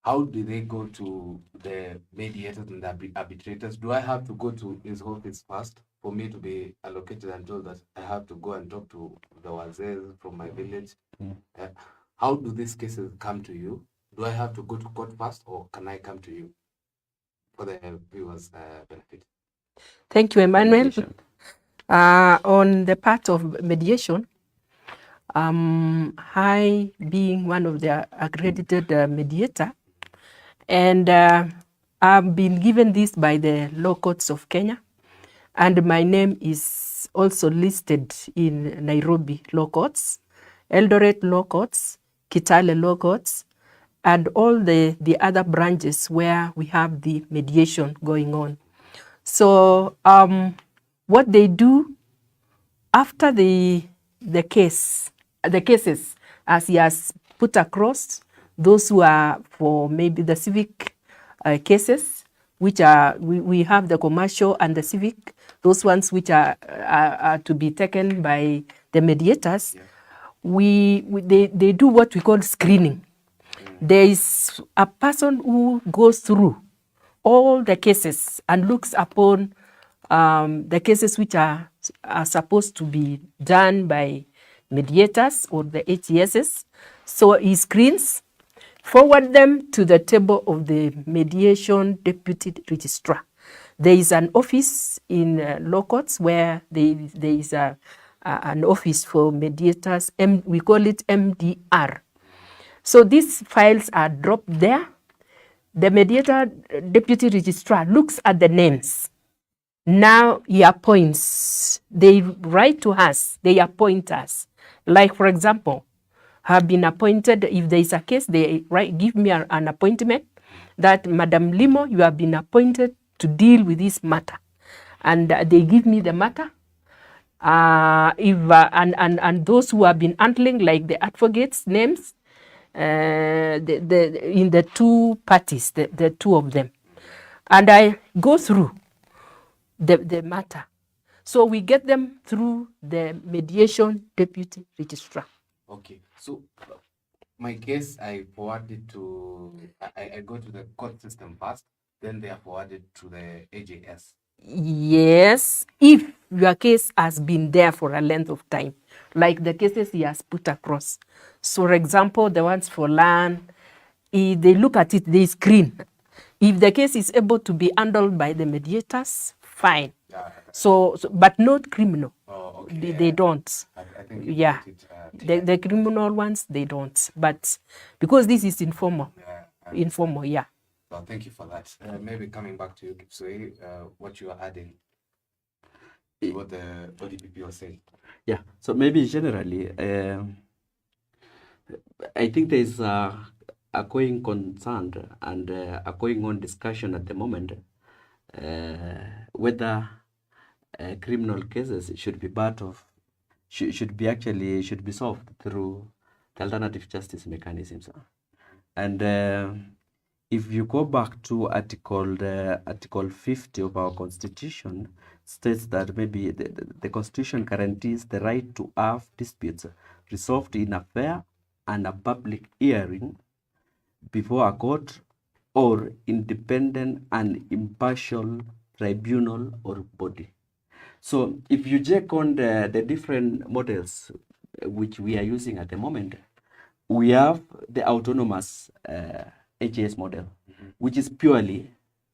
How do they go to the mediators and the arbitrators? Do I have to go to his office first for me to be allocated and told that I have to go and talk to the wazir from my village? How do these cases come to you? Do I have to go to court first, or can I come to you for the viewers' benefit? Thank you, Emmanuel. On the part of mediation, I, being one of the accredited mediator, and I've been given this by the law courts of Kenya, and my name is also listed in Nairobi law courts, Eldoret law courts, Kitale law courts, and all the other branches where we have the mediation going on. So what they do after the cases, as he has put across, those who are for maybe the civic cases, which are, we have the commercial and the civic, those ones which are to be taken by the mediators, they do what we call screening. There is a person who goes through all the cases and looks upon the cases which are supposed to be done by mediators or the HESs. So he screens, forward them to the table of the mediation deputy registrar. There is an office in law courts where there is an office for mediators, we call it MDR. So these files are dropped there. The mediator deputy registrar looks at the names. Now he appoints. They write to us, they appoint us. Like, for example, have been appointed, if there is a case, they give me an appointment that, Madam Limo, you have been appointed to deal with this matter. And they give me the matter. And those who have been handling, like the advocates' names, in the two parties, the two of them. And I go through the matter. So we get them through the mediation deputy registrar. Okay, so my case, I forward it to, I go to the court system first, then they are forwarded to the AJS. Yes, if your case has been there for a length of time, like the cases he has put across. So, for example, the ones for land, if they look at it, they screen. If the case is able to be handled by the mediators, fine. So but not criminal. Oh, okay. They don't. I think the criminal ones, they don't. But because this is informal, Well, thank you for that. Maybe coming back to you, Kipsoi, what you are adding. to what the ODPP was saying? Yeah. So maybe generally, I think there is a going concern and a going on discussion at the moment whether criminal cases should be part of should be solved through the alternative justice mechanisms. And if you go back to Article 50 of our Constitution, states that maybe the Constitution guarantees the right to have disputes resolved in a fair and a public hearing before a court or independent and impartial tribunal or body. So if you check on the different models which we are using at the moment, we have the autonomous HAS model, which is purely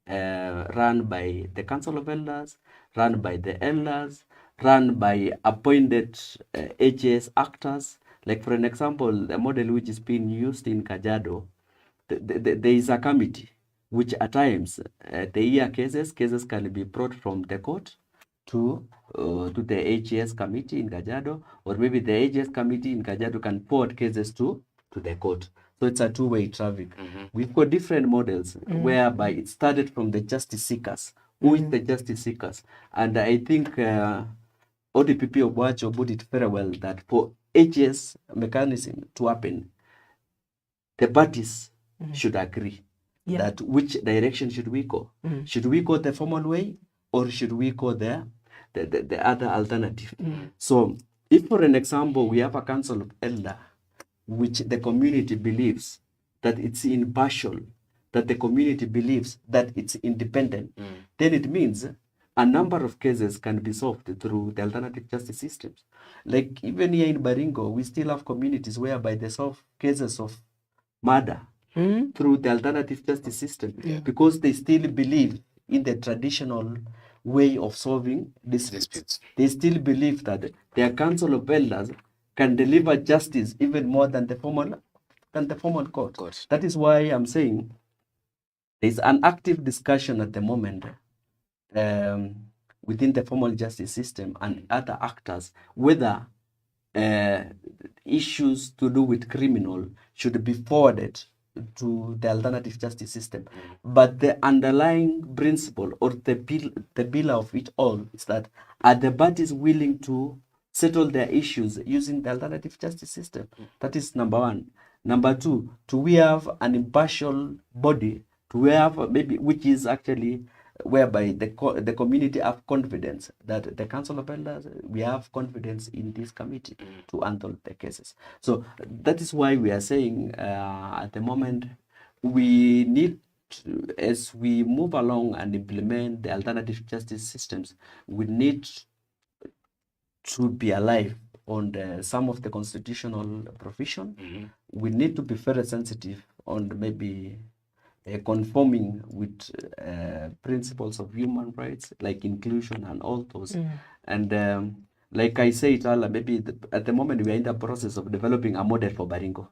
run by the Council of Elders, run by the elders, run by appointed HAS actors. Like for an example, the model which is being used in Kajiado, there is a committee which at times the hear cases can be brought from the court to the HAS committee in Kajiado, or maybe the HAS committee in Kajiado can forward cases to the court. So it's a two-way traffic. We've got different models whereby it started from the justice seekers. Who is the justice seekers? And I think ODPP Obwacho put it very well that for HAS mechanism to happen, the parties should agree that which direction should we go. Should we go the formal way, or should we go the other alternative? So if, for an example, we have a council of elder which the community believes that it's impartial, that the community believes that it's independent, then it means a number of cases can be solved through the alternative justice systems. Like even here in Baringo, we still have communities whereby they solve cases of murder through the alternative justice system because they still believe in the traditional way of solving disputes. They still believe that their council of elders can deliver justice even more than the formal court. That is why I'm saying there's an active discussion at the moment within the formal justice system and other actors whether issues to do with criminal should be forwarded to the alternative justice system. But the underlying principle or the pillar of it all is that are the parties willing to settle their issues using the alternative justice system? That is number one. Number two, do we have an impartial body? Do we have maybe which is actually whereby the community have confidence that the council of elders, we have confidence in this committee to handle the cases. So that is why we are saying at the moment we need to, as we move along and implement the alternative justice systems, we need to be alive on some of the constitutional provision. We need to be very sensitive on maybe conforming with principles of human rights like inclusion and all those. And like I said earlier, maybe at the moment we are in the process of developing a model for Baringo,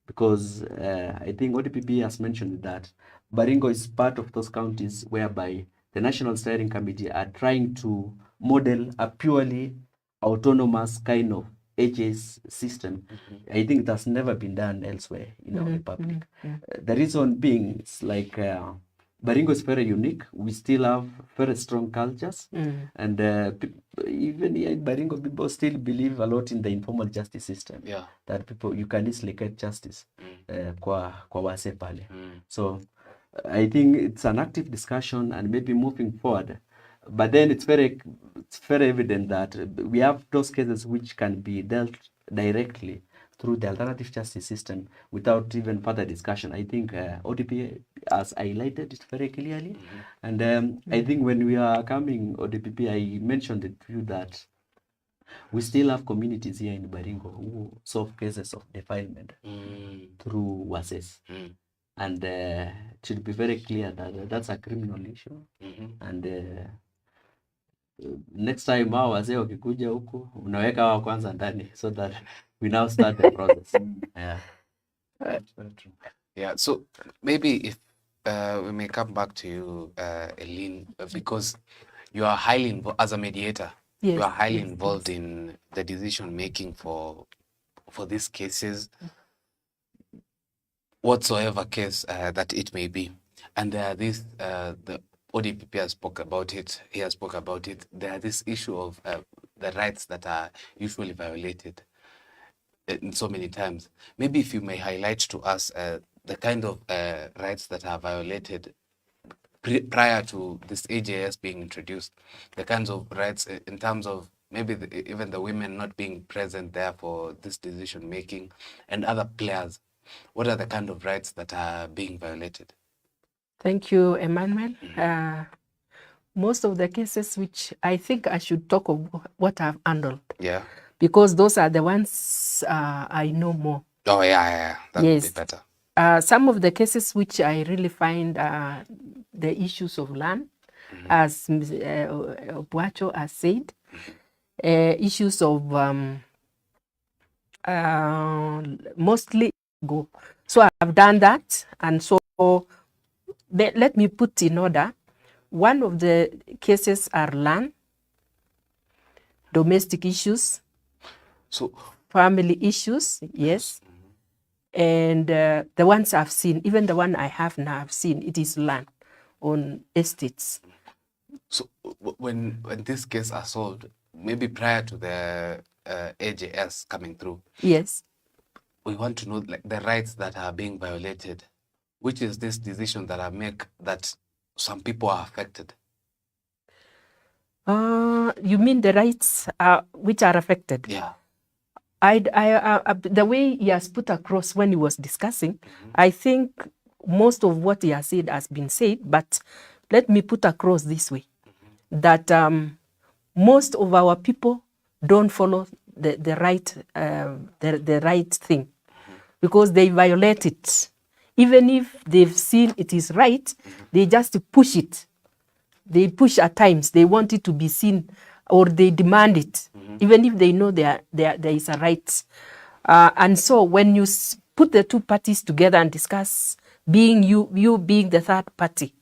because I think ODPP has mentioned that Baringo is part of those counties whereby the National Steering Committee are trying to model a purely autonomous kind of HAS system. I think that's never been done elsewhere in our republic. The reason being, it's like Baringo is very unique. We still have very strong cultures, and even here in Baringo, people still believe a lot in the informal justice system. That people, you can easily get justice kwa wase pale. So I think it's an active discussion and maybe moving forward. But then it's very evident that we have those cases which can be dealt directly through the alternative justice system without even further discussion. I think ODP has highlighted it very clearly. And I think when we are coming ODPP, I mentioned it to you that we still have communities here in Baringo who solve cases of defilement through WASES. And it should be very clear that that's a criminal issue. And next time hao wazee wakikuja huku unaweka hao kwanza ndani so that we now start the process. Yeah, so maybe if we may come back to you, Eileen, because you are highly involved as a mediator. Yes. You are highly Yes, involved yes. in the decision making for these cases, whatsoever case that it may be. And there are this, the ODPP has spoke about it. He has spoke about it. There are this issue of the rights that are usually violated in so many times. Maybe if you may highlight to us the kind of rights that are violated prior to this AJS being introduced, the kinds of rights in terms of maybe even the women not being present there for this decision making and other players. What are the kind of rights that are being violated? Thank you, Emmanuel. Most of the cases which I think I should talk of what I've handled, Yeah. because those are the ones I know more. Oh, yeah. That would be Yes. better. Some of the cases which I really find the issues of land, as Buacho has said, issues of mostly go. So I've done that, and so let me put in order. One of the cases are land, domestic issues, So, family issues, yes. And the ones I've seen, even the one I have now, I've seen, it is land on estates. so when this case are solved, maybe prior to the AJS coming through, Yes. we want to know like the rights that are being violated, which is this decision that I make that some people are affected. You mean the rights which are affected? Yeah. The way he has put across when he was discussing, I think most of what he has said has been said, but let me put across this way, that most of our people don't follow the right thing, because they violate it. Even if they've seen it is right, they just push it. They push at times. They want it to be seen, or they demand it, even if they know there is a right. And so when you put the two parties together and discuss, being you being the third party,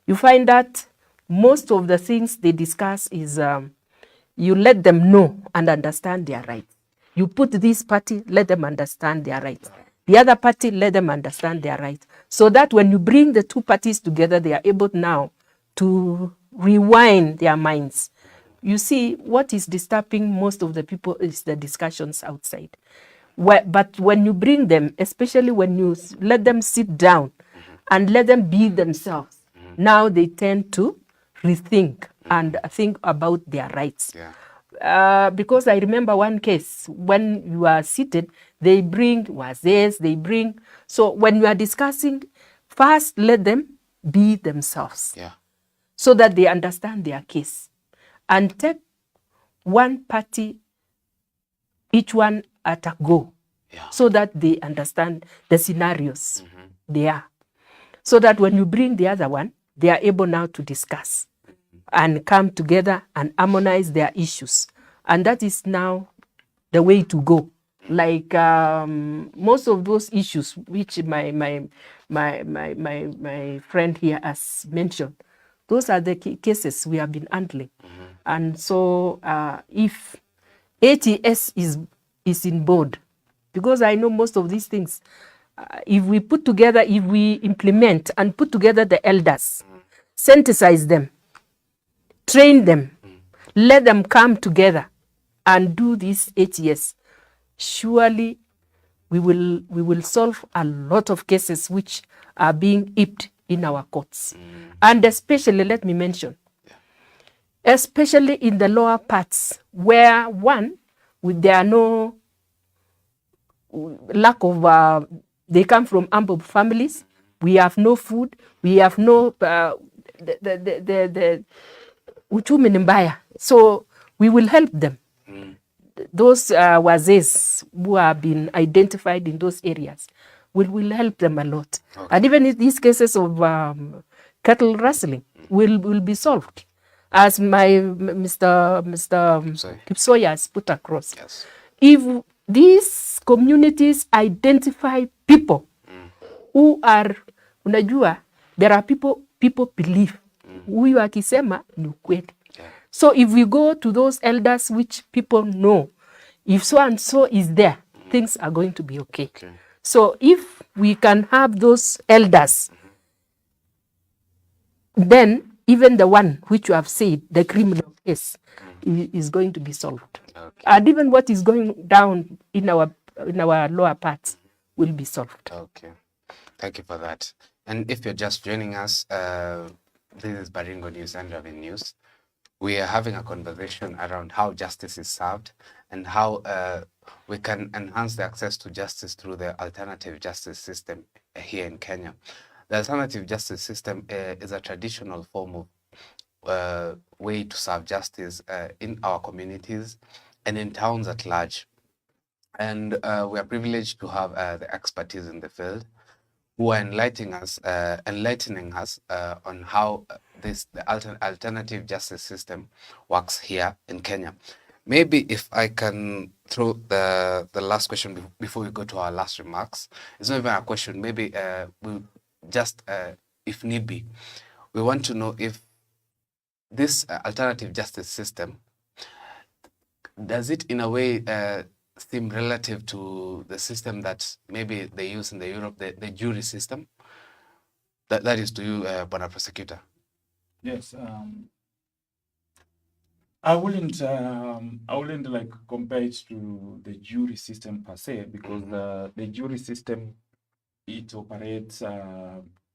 you find that most of the things they discuss is you let them know and understand their rights. You put this party, let them understand their rights. The other party, let them understand their rights. So that when you bring the two parties together, they are able now to rewind their minds. You see, what is disturbing most of the people is the discussions outside. But when you bring them, especially when you let them sit down and let them be themselves, now they tend to rethink and think about their rights. Yeah. Because I remember one case, when you are seated, they bring wazes, so when you are discussing, first let them be themselves. Yeah. So that they understand their case. And take one party, each one at a go, so that they understand the scenarios they are. So that when you bring the other one, they are able now to discuss and come together and harmonize their issues. And that is now the way to go. Like most of those issues which my friend here has mentioned, those are the cases we have been handling. And so if ATS is in board, because I know most of these things, if we implement and put together the elders, synthesize them, train them, let them come together and do this ATS, surely we will solve a lot of cases which are being heaped in our courts. And especially, let me mention, especially in the lower parts, where there are no lack of, they come from humble families, we have no food, we have no, the uchumi ni mbaya. So we will help them. Those wazes who have been identified in those areas, will help them a lot. Okay. And even in these cases of cattle rustling will be solved, as my Mr. Kipsoya has put across. Yes. If these communities identify people who are, unajua, there are people believe huyu akisema ni ukweli. So if we go to those elders which people know, if so and so is there, things are going to be okay. So if we can have those elders, then even the one which you have said, the criminal case, is going to be solved. And even what is going down in our lower parts will be solved. Okay. Thank you for that. And if you're just joining us, this is Baringo News and Raven News. We are having a conversation around how justice is served and how we can enhance the access to justice through the alternative justice system here in Kenya. The alternative justice system is a traditional form of way to serve justice in our communities and in towns at large. And we are privileged to have the expertise in the field who are enlightening us on how the alternative justice system works here in Kenya. Maybe if I can throw the last question before we go to our last remarks. It's not even a question. Maybe we just, if need be, we want to know if this alternative justice system, does it in a way seem relative to the system that maybe they use in the Europe, the jury system? That is to you, Bwana Prosecutor. Yes. I wouldn't like compare it to the jury system per se, because the jury system, it operates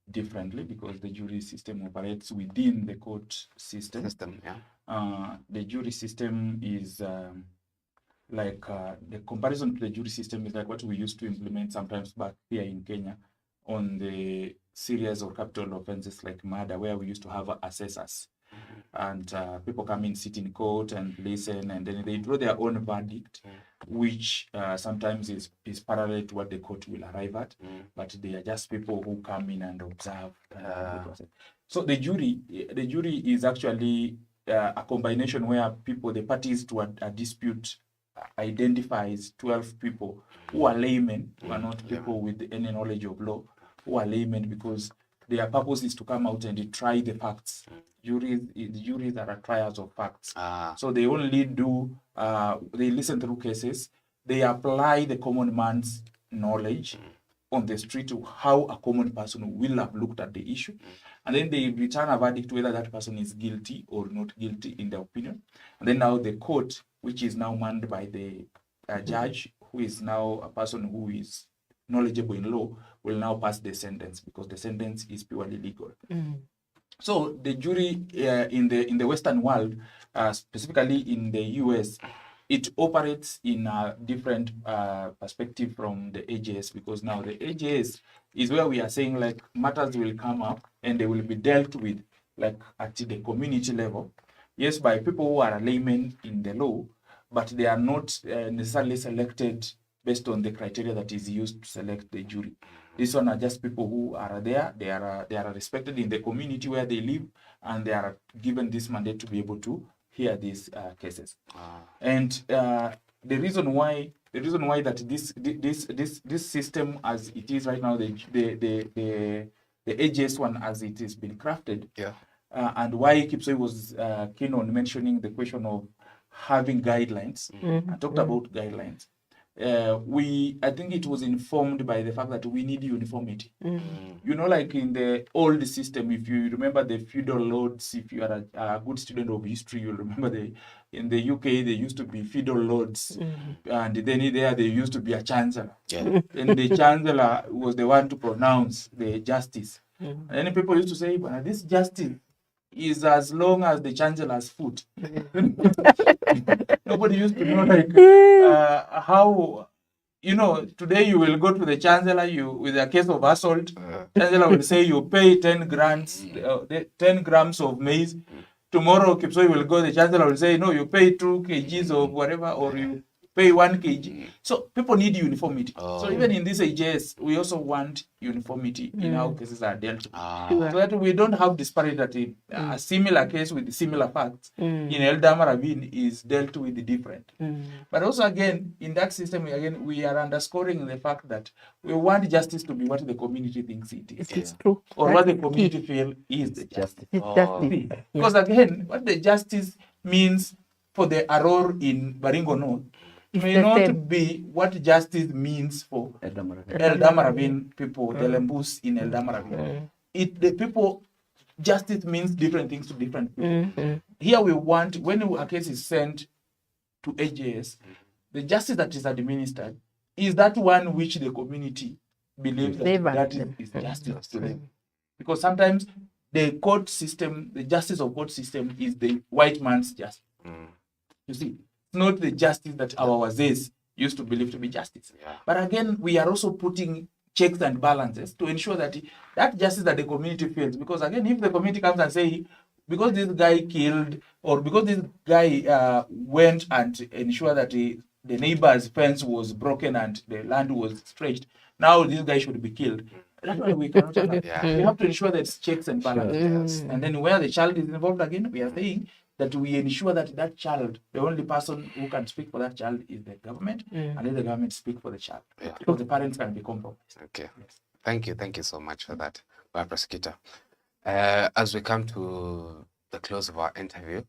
differently, because the jury system operates within the court system. The jury system is like the comparison to the jury system is like what we used to implement sometimes back here in Kenya on the serious or capital offenses like murder, where we used to have assessors. And people come in, sit in court and listen, and then they draw their own verdict, which sometimes is parallel to what the court will arrive at, but they are just people who come in and observe. So the jury is actually a combination where the parties to a dispute identifies 12 people who are laymen, who are not people with any knowledge of law, who are laymen, because their purpose is to come out and try the facts. The juries are triers of facts. So they only do, they listen through cases, they apply the common man's knowledge on the street to how a common person will have looked at the issue. And then they return a verdict whether that person is guilty or not guilty in their opinion. And then now the court, which is now manned by the judge, who is now a person who is knowledgeable in law, will now pass the sentence, because the sentence is purely legal. So the jury in the Western world, specifically in the US, it operates in a different perspective from the AJS, because now the AJS is where we are saying like matters will come up and they will be dealt with like at the community level. Yes, by people who are laymen in the law, but they are not necessarily selected based on the criteria that is used to select the jury. These one are just people who are there. They are respected in the community where they live, and they are given this mandate to be able to hear these cases. And the reason why that this system as it is right now, the AGS one as it is been crafted, and why Kipsoi was keen on mentioning the question of having guidelines. I talked about guidelines. I think it was informed by the fact that we need uniformity. You know, like in the old system, if you remember the feudal lords, if you are a good student of history, you'll remember in the UK, there used to be feudal lords, and then there used to be a chancellor. And the chancellor was the one to pronounce the justice. And then people used to say, but this justice is as long as the chancellor's foot. Nobody used to know like how, you know, today you will go to the chancellor with a case of assault. Chancellor will say you pay 10 grams of maize. Tomorrow Kipsoi will go, the chancellor will say no, you pay 2 kgs of whatever, or you pay 1 kg. So people need uniformity. So even in this AJS, we also want uniformity in how cases are dealt with. So that we don't have disparity. A similar case with similar facts in Eldama Ravine is dealt with different. But also again, in that system, we are underscoring the fact that we want justice to be what the community thinks it is. It's true. Or what the community feel is the justice. It's justice. Because again, what the justice means for the Aror in Baringo North It's may the not same. be what justice means for Eldamaraville. Eldamaraville people, the Lembus in Eldamaraville. The people, justice means different things to different people. Here we want, when a case is sent to AJS, the justice that is administered is that one which the community believes Favors that them. is justice to them. Because sometimes the court system, the justice of court system is the white man's justice. You see, it's not the justice that our wazees used to believe to be justice. But again, we are also putting checks and balances to ensure that that justice that the community feels. Because again, if the community comes and say, because this guy killed, or because this guy went and ensured that the neighbor's fence was broken and the land was stretched, now this guy should be killed. That's why we cannot allow. We have to ensure that it's checks and balances. And then where the child is involved again, we are saying that we ensure that that child, the only person who can speak for that child is the government, and let the government speak for the child. Because the parents can be compromised. Okay. Thank you so much for that, Prosecutor. As we come to the close of our interview,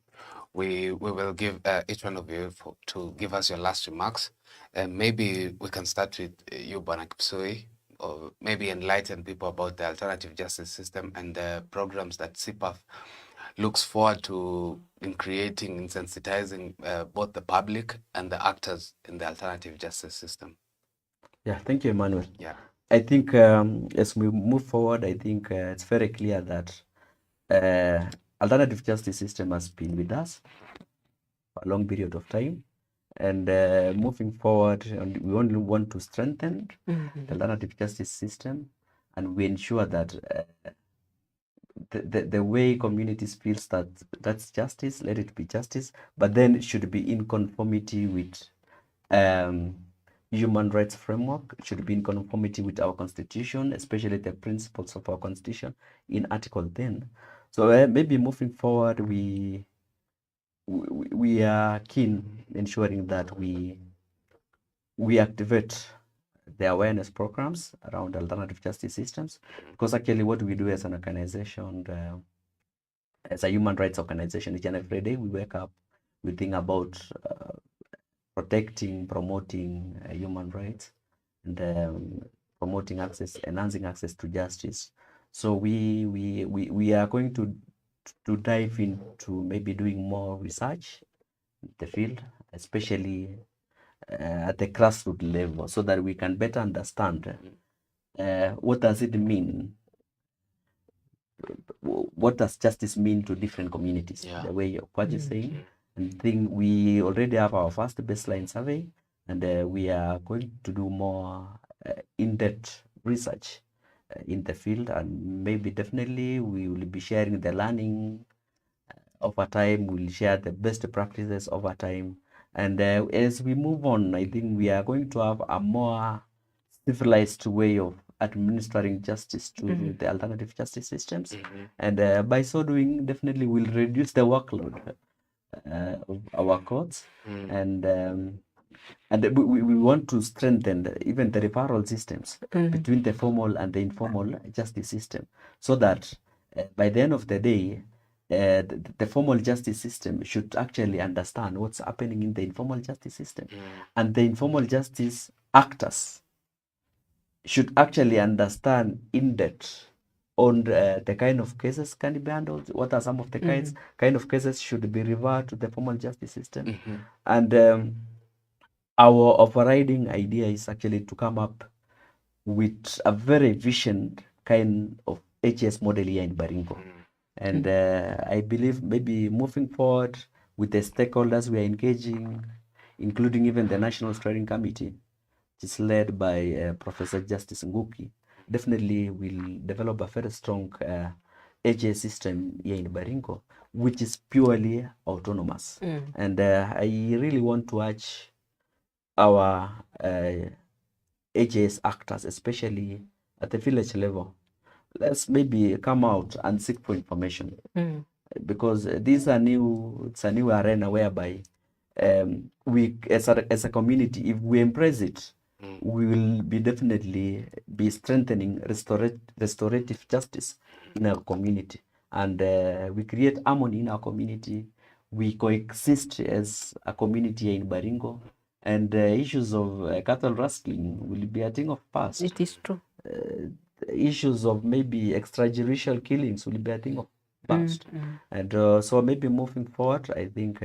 we will give each one of you to give us your last remarks. Maybe we can start with you, Bwana Kipsui, or maybe enlighten people about the alternative justice system and the programs that CPAF looks forward to in creating and sensitizing both the public and the actors in the alternative justice system. Yeah, thank you, Emmanuel. Yeah. I think as we move forward, I think it's very clear that alternative justice system has been with us for a long period of time. And moving forward, we only want to strengthen the alternative justice system, and we ensure that the way communities feels that that's justice, let it be justice, but then it should be in conformity with human rights framework, it should be in conformity with our constitution, especially the principles of our constitution in Article 10. So maybe moving forward, we are keen ensuring that we activate the awareness programs around alternative justice systems, because actually what we do as an organization, as a human rights organization, each and every day we wake up, we think about protecting, promoting human rights, and promoting access, enhancing access to justice. So we are going to dive into maybe doing more research in the field, especially at the grassroots level, so that we can better understand what does it mean, what does justice mean to different communities, the way what you're saying. And I think we already have our first baseline survey, and we are going to do more in-depth research in the field, and maybe definitely we will be sharing the learning over time. We'll share the best practices over time, and as we move on, I think we are going to have a more civilized way of administering justice to the alternative justice systems, and by so doing, definitely will reduce the workload of our courts, and we want to strengthen even the referral systems between the formal and the informal justice system, so that by the end of the day, the formal justice system should actually understand what's happening in the informal justice system, and the informal justice actors should actually understand in depth on the kind of cases can be handled, what are some of the kind of cases should be referred to the formal justice system. And our overriding idea is actually to come up with a very visioned kind of HS model here in Baringo. And I believe maybe moving forward with the stakeholders we are engaging, including even the National Steering Committee, which is led by Professor Justice Nguki, definitely will develop a very strong HS system here in Baringo, which is purely autonomous. And I really want to urge our HS actors, especially at the village level, let's maybe come out and seek for information, because it's a new arena whereby we as a community, if we embrace it, we will be definitely be strengthening restorative justice in our community, and we create harmony in our community. we coexist as a community here in Baringo, and issues of cattle rustling will be a thing of past. It is true. Issues of maybe extrajudicial killings will be a thing of past. And so maybe moving forward, I think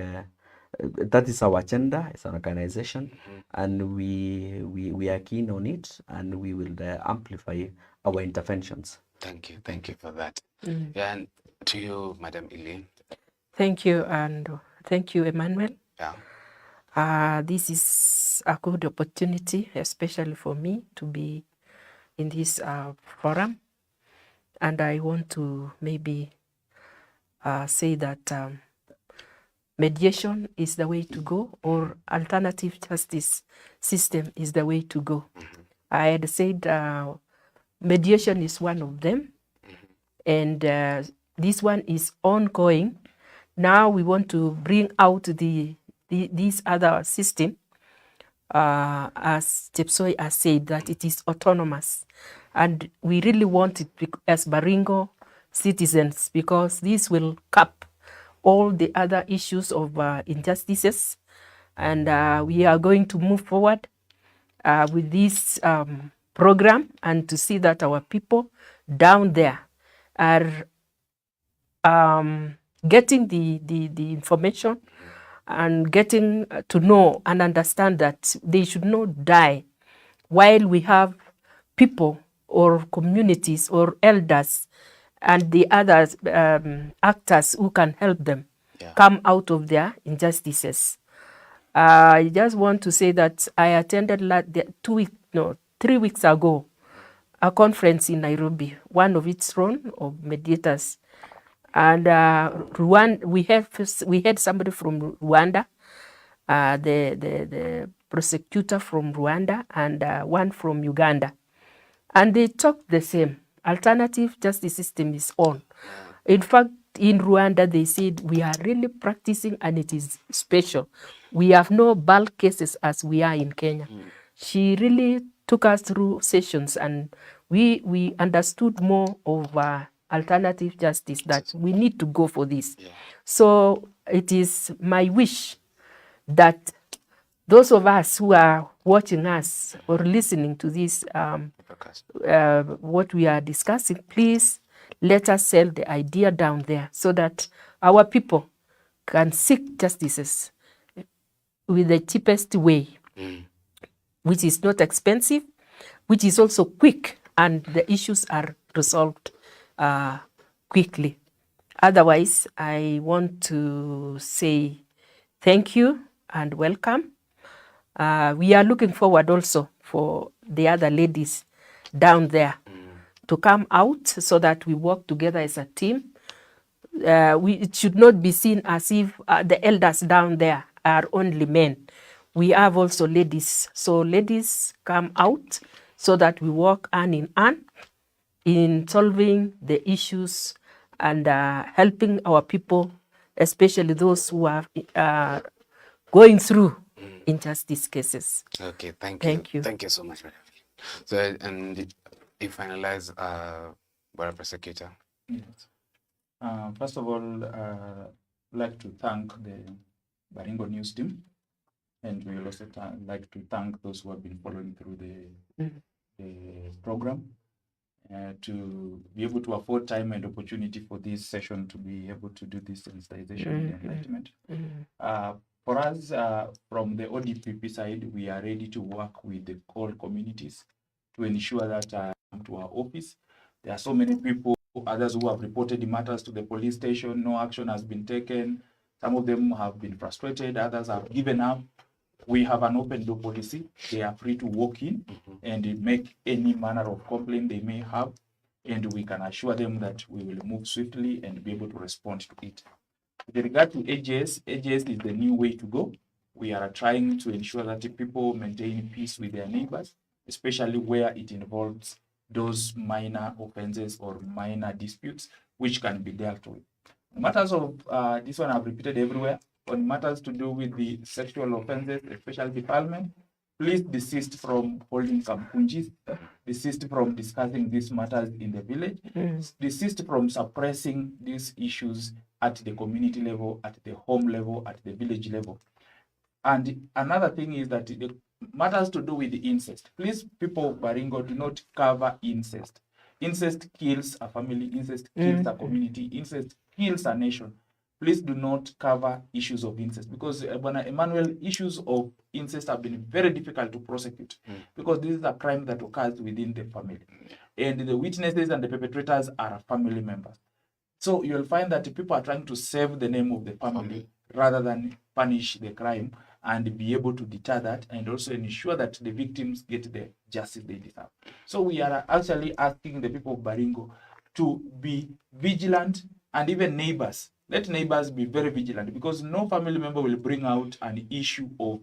that is our agenda as an organization, and we are keen on it, and we will amplify our interventions. Thank you for that. Yeah, and to you, Madam Eileen. Thank you, and thank you, Emmanuel. Yeah. This is a good opportunity, especially for me, to be in this forum. And I want to maybe say that mediation is the way to go, or alternative justice system is the way to go. I had said mediation is one of them, and this one is ongoing. Now we want to bring out this other system, as Chepsoi has said, that it is autonomous. And we really want it as Baringo citizens, because this will cap all the other issues of injustices. And we are going to move forward with this program, and to see that our people down there are getting the information and getting to know and understand that they should not die while we have people or communities or elders and the other actors who can help them come out of their injustices. I just want to say that I attended 3 weeks ago a conference in Nairobi, one of its run of mediators. And we had somebody from Rwanda, the prosecutor from Rwanda, and one from Uganda. And they talked the same. Alternative justice system is on. In fact, in Rwanda, they said, we are really practicing, and it is special. We have no bulk cases as we are in Kenya. She really took us through sessions, and we understood more of alternative justice, that we need to go for this. So it is my wish that those of us who are watching us or listening to this, what we are discussing, please let us sell the idea down there, so that our people can seek justices with the cheapest way, which is not expensive, which is also quick, and the issues are resolved quickly. Otherwise, I want to say thank you and welcome. We are looking forward also for the other ladies down there to come out, so that we work together as a team. It should not be seen as if the elders down there are only men. We have also ladies. So ladies, come out so that we work hand in hand in solving the issues and helping our people, especially those who are going through injustice cases. Okay, thank you. Thank you so much, Madam. So, and you finalize, Borough Prosecutor. Yes. First of all, I'd like to thank the Baringo News team, and we will also like to thank those who have been following through the program, to be able to afford time and opportunity for this session, to be able to do this sensitization and enlightenment. For us, from the ODPP side, we are ready to work with the all communities to ensure that to our office. There are so many people, others who have reported the matters to the police station, no action has been taken. Some of them have been frustrated, others have given up. We have an open door policy. They are free to walk in and make any manner of complaint they may have, and we can assure them that we will move swiftly and be able to respond to it. With regard to AJS, AJS is the new way to go. We are trying to ensure that people maintain peace with their neighbors, especially where it involves those minor offenses or minor disputes, which can be dealt with. Matters of, this one I've repeated everywhere, on matters to do with the sexual offenses, especially defilement, please desist from holding kampunjis, desist from discussing these matters in the village, desist from suppressing these issues at the community level, at the home level, at the village level. And another thing is that the matters to do with the incest. Please, people of Baringo, do not cover incest. Incest kills a family, incest kills a community, incest kills a nation. Please do not cover issues of incest, because Emmanuel, issues of incest have been very difficult to prosecute because this is a crime that occurs within the family. And the witnesses and the perpetrators are family members. So you'll find that people are trying to save the name of the family rather than punish the crime and be able to deter that and also ensure that the victims get the justice they deserve. So we are actually asking the people of Baringo to be vigilant, and even neighbors. Let neighbors be very vigilant, because no family member will bring out an issue of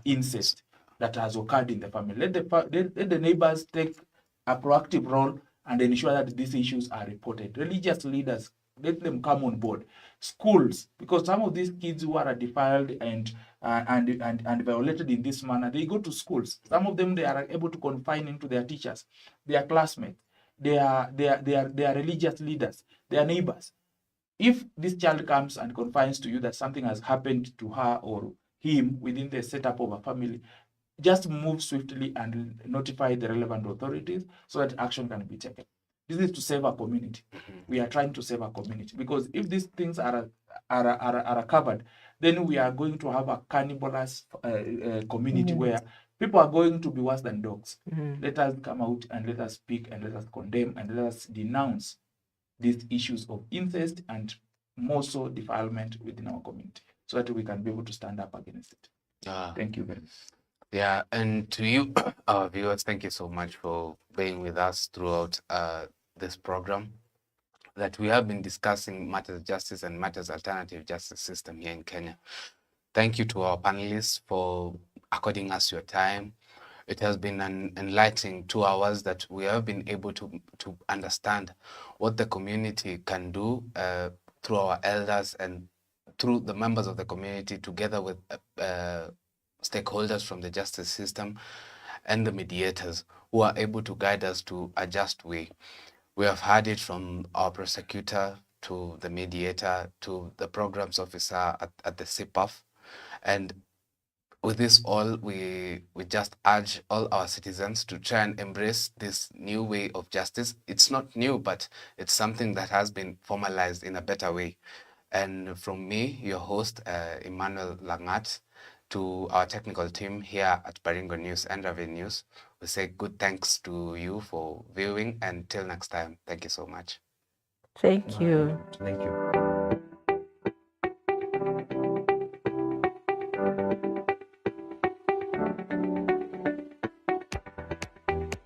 incest that has occurred in the family. Let the neighbors take a proactive role and ensure that these issues are reported. Religious leaders, let them come on board. Schools, because some of these kids who are defiled and violated in this manner, they go to schools. Some of them, they are able to confine into their teachers, their classmates, their religious leaders, their neighbors. If this child comes and confides to you that something has happened to her or him within the setup of a family, just move swiftly and notify the relevant authorities so that action can be taken. This is to save our community. We are trying to save our community, because if these things are covered, then we are going to have a cannibalous community where people are going to be worse than dogs. Let us come out and let us speak and let us condemn and let us denounce these issues of incest and more so defilement within our community, so that we can be able to stand up against it. Thank you very much. Yeah, and to you, our viewers, thank you so much for being with us throughout this program that we have been discussing matters justice and matters alternative justice system here in Kenya. Thank you to our panelists for according us your time. It has been an enlightening 2 hours that we have been able to understand what the community can do through our elders and through the members of the community, together with stakeholders from the justice system and the mediators who are able to guide us to a just way. We have heard it from our prosecutor to the mediator to the programs officer at the CPAF. And with this all, we just urge all our citizens to try and embrace this new way of justice. It's not new, but it's something that has been formalized in a better way. And from me, your host, Emmanuel Langat, to our technical team here at Baringo News and Raven News, we say good thanks to you for viewing, and till next time, thank you so much. Thank you. Thank you.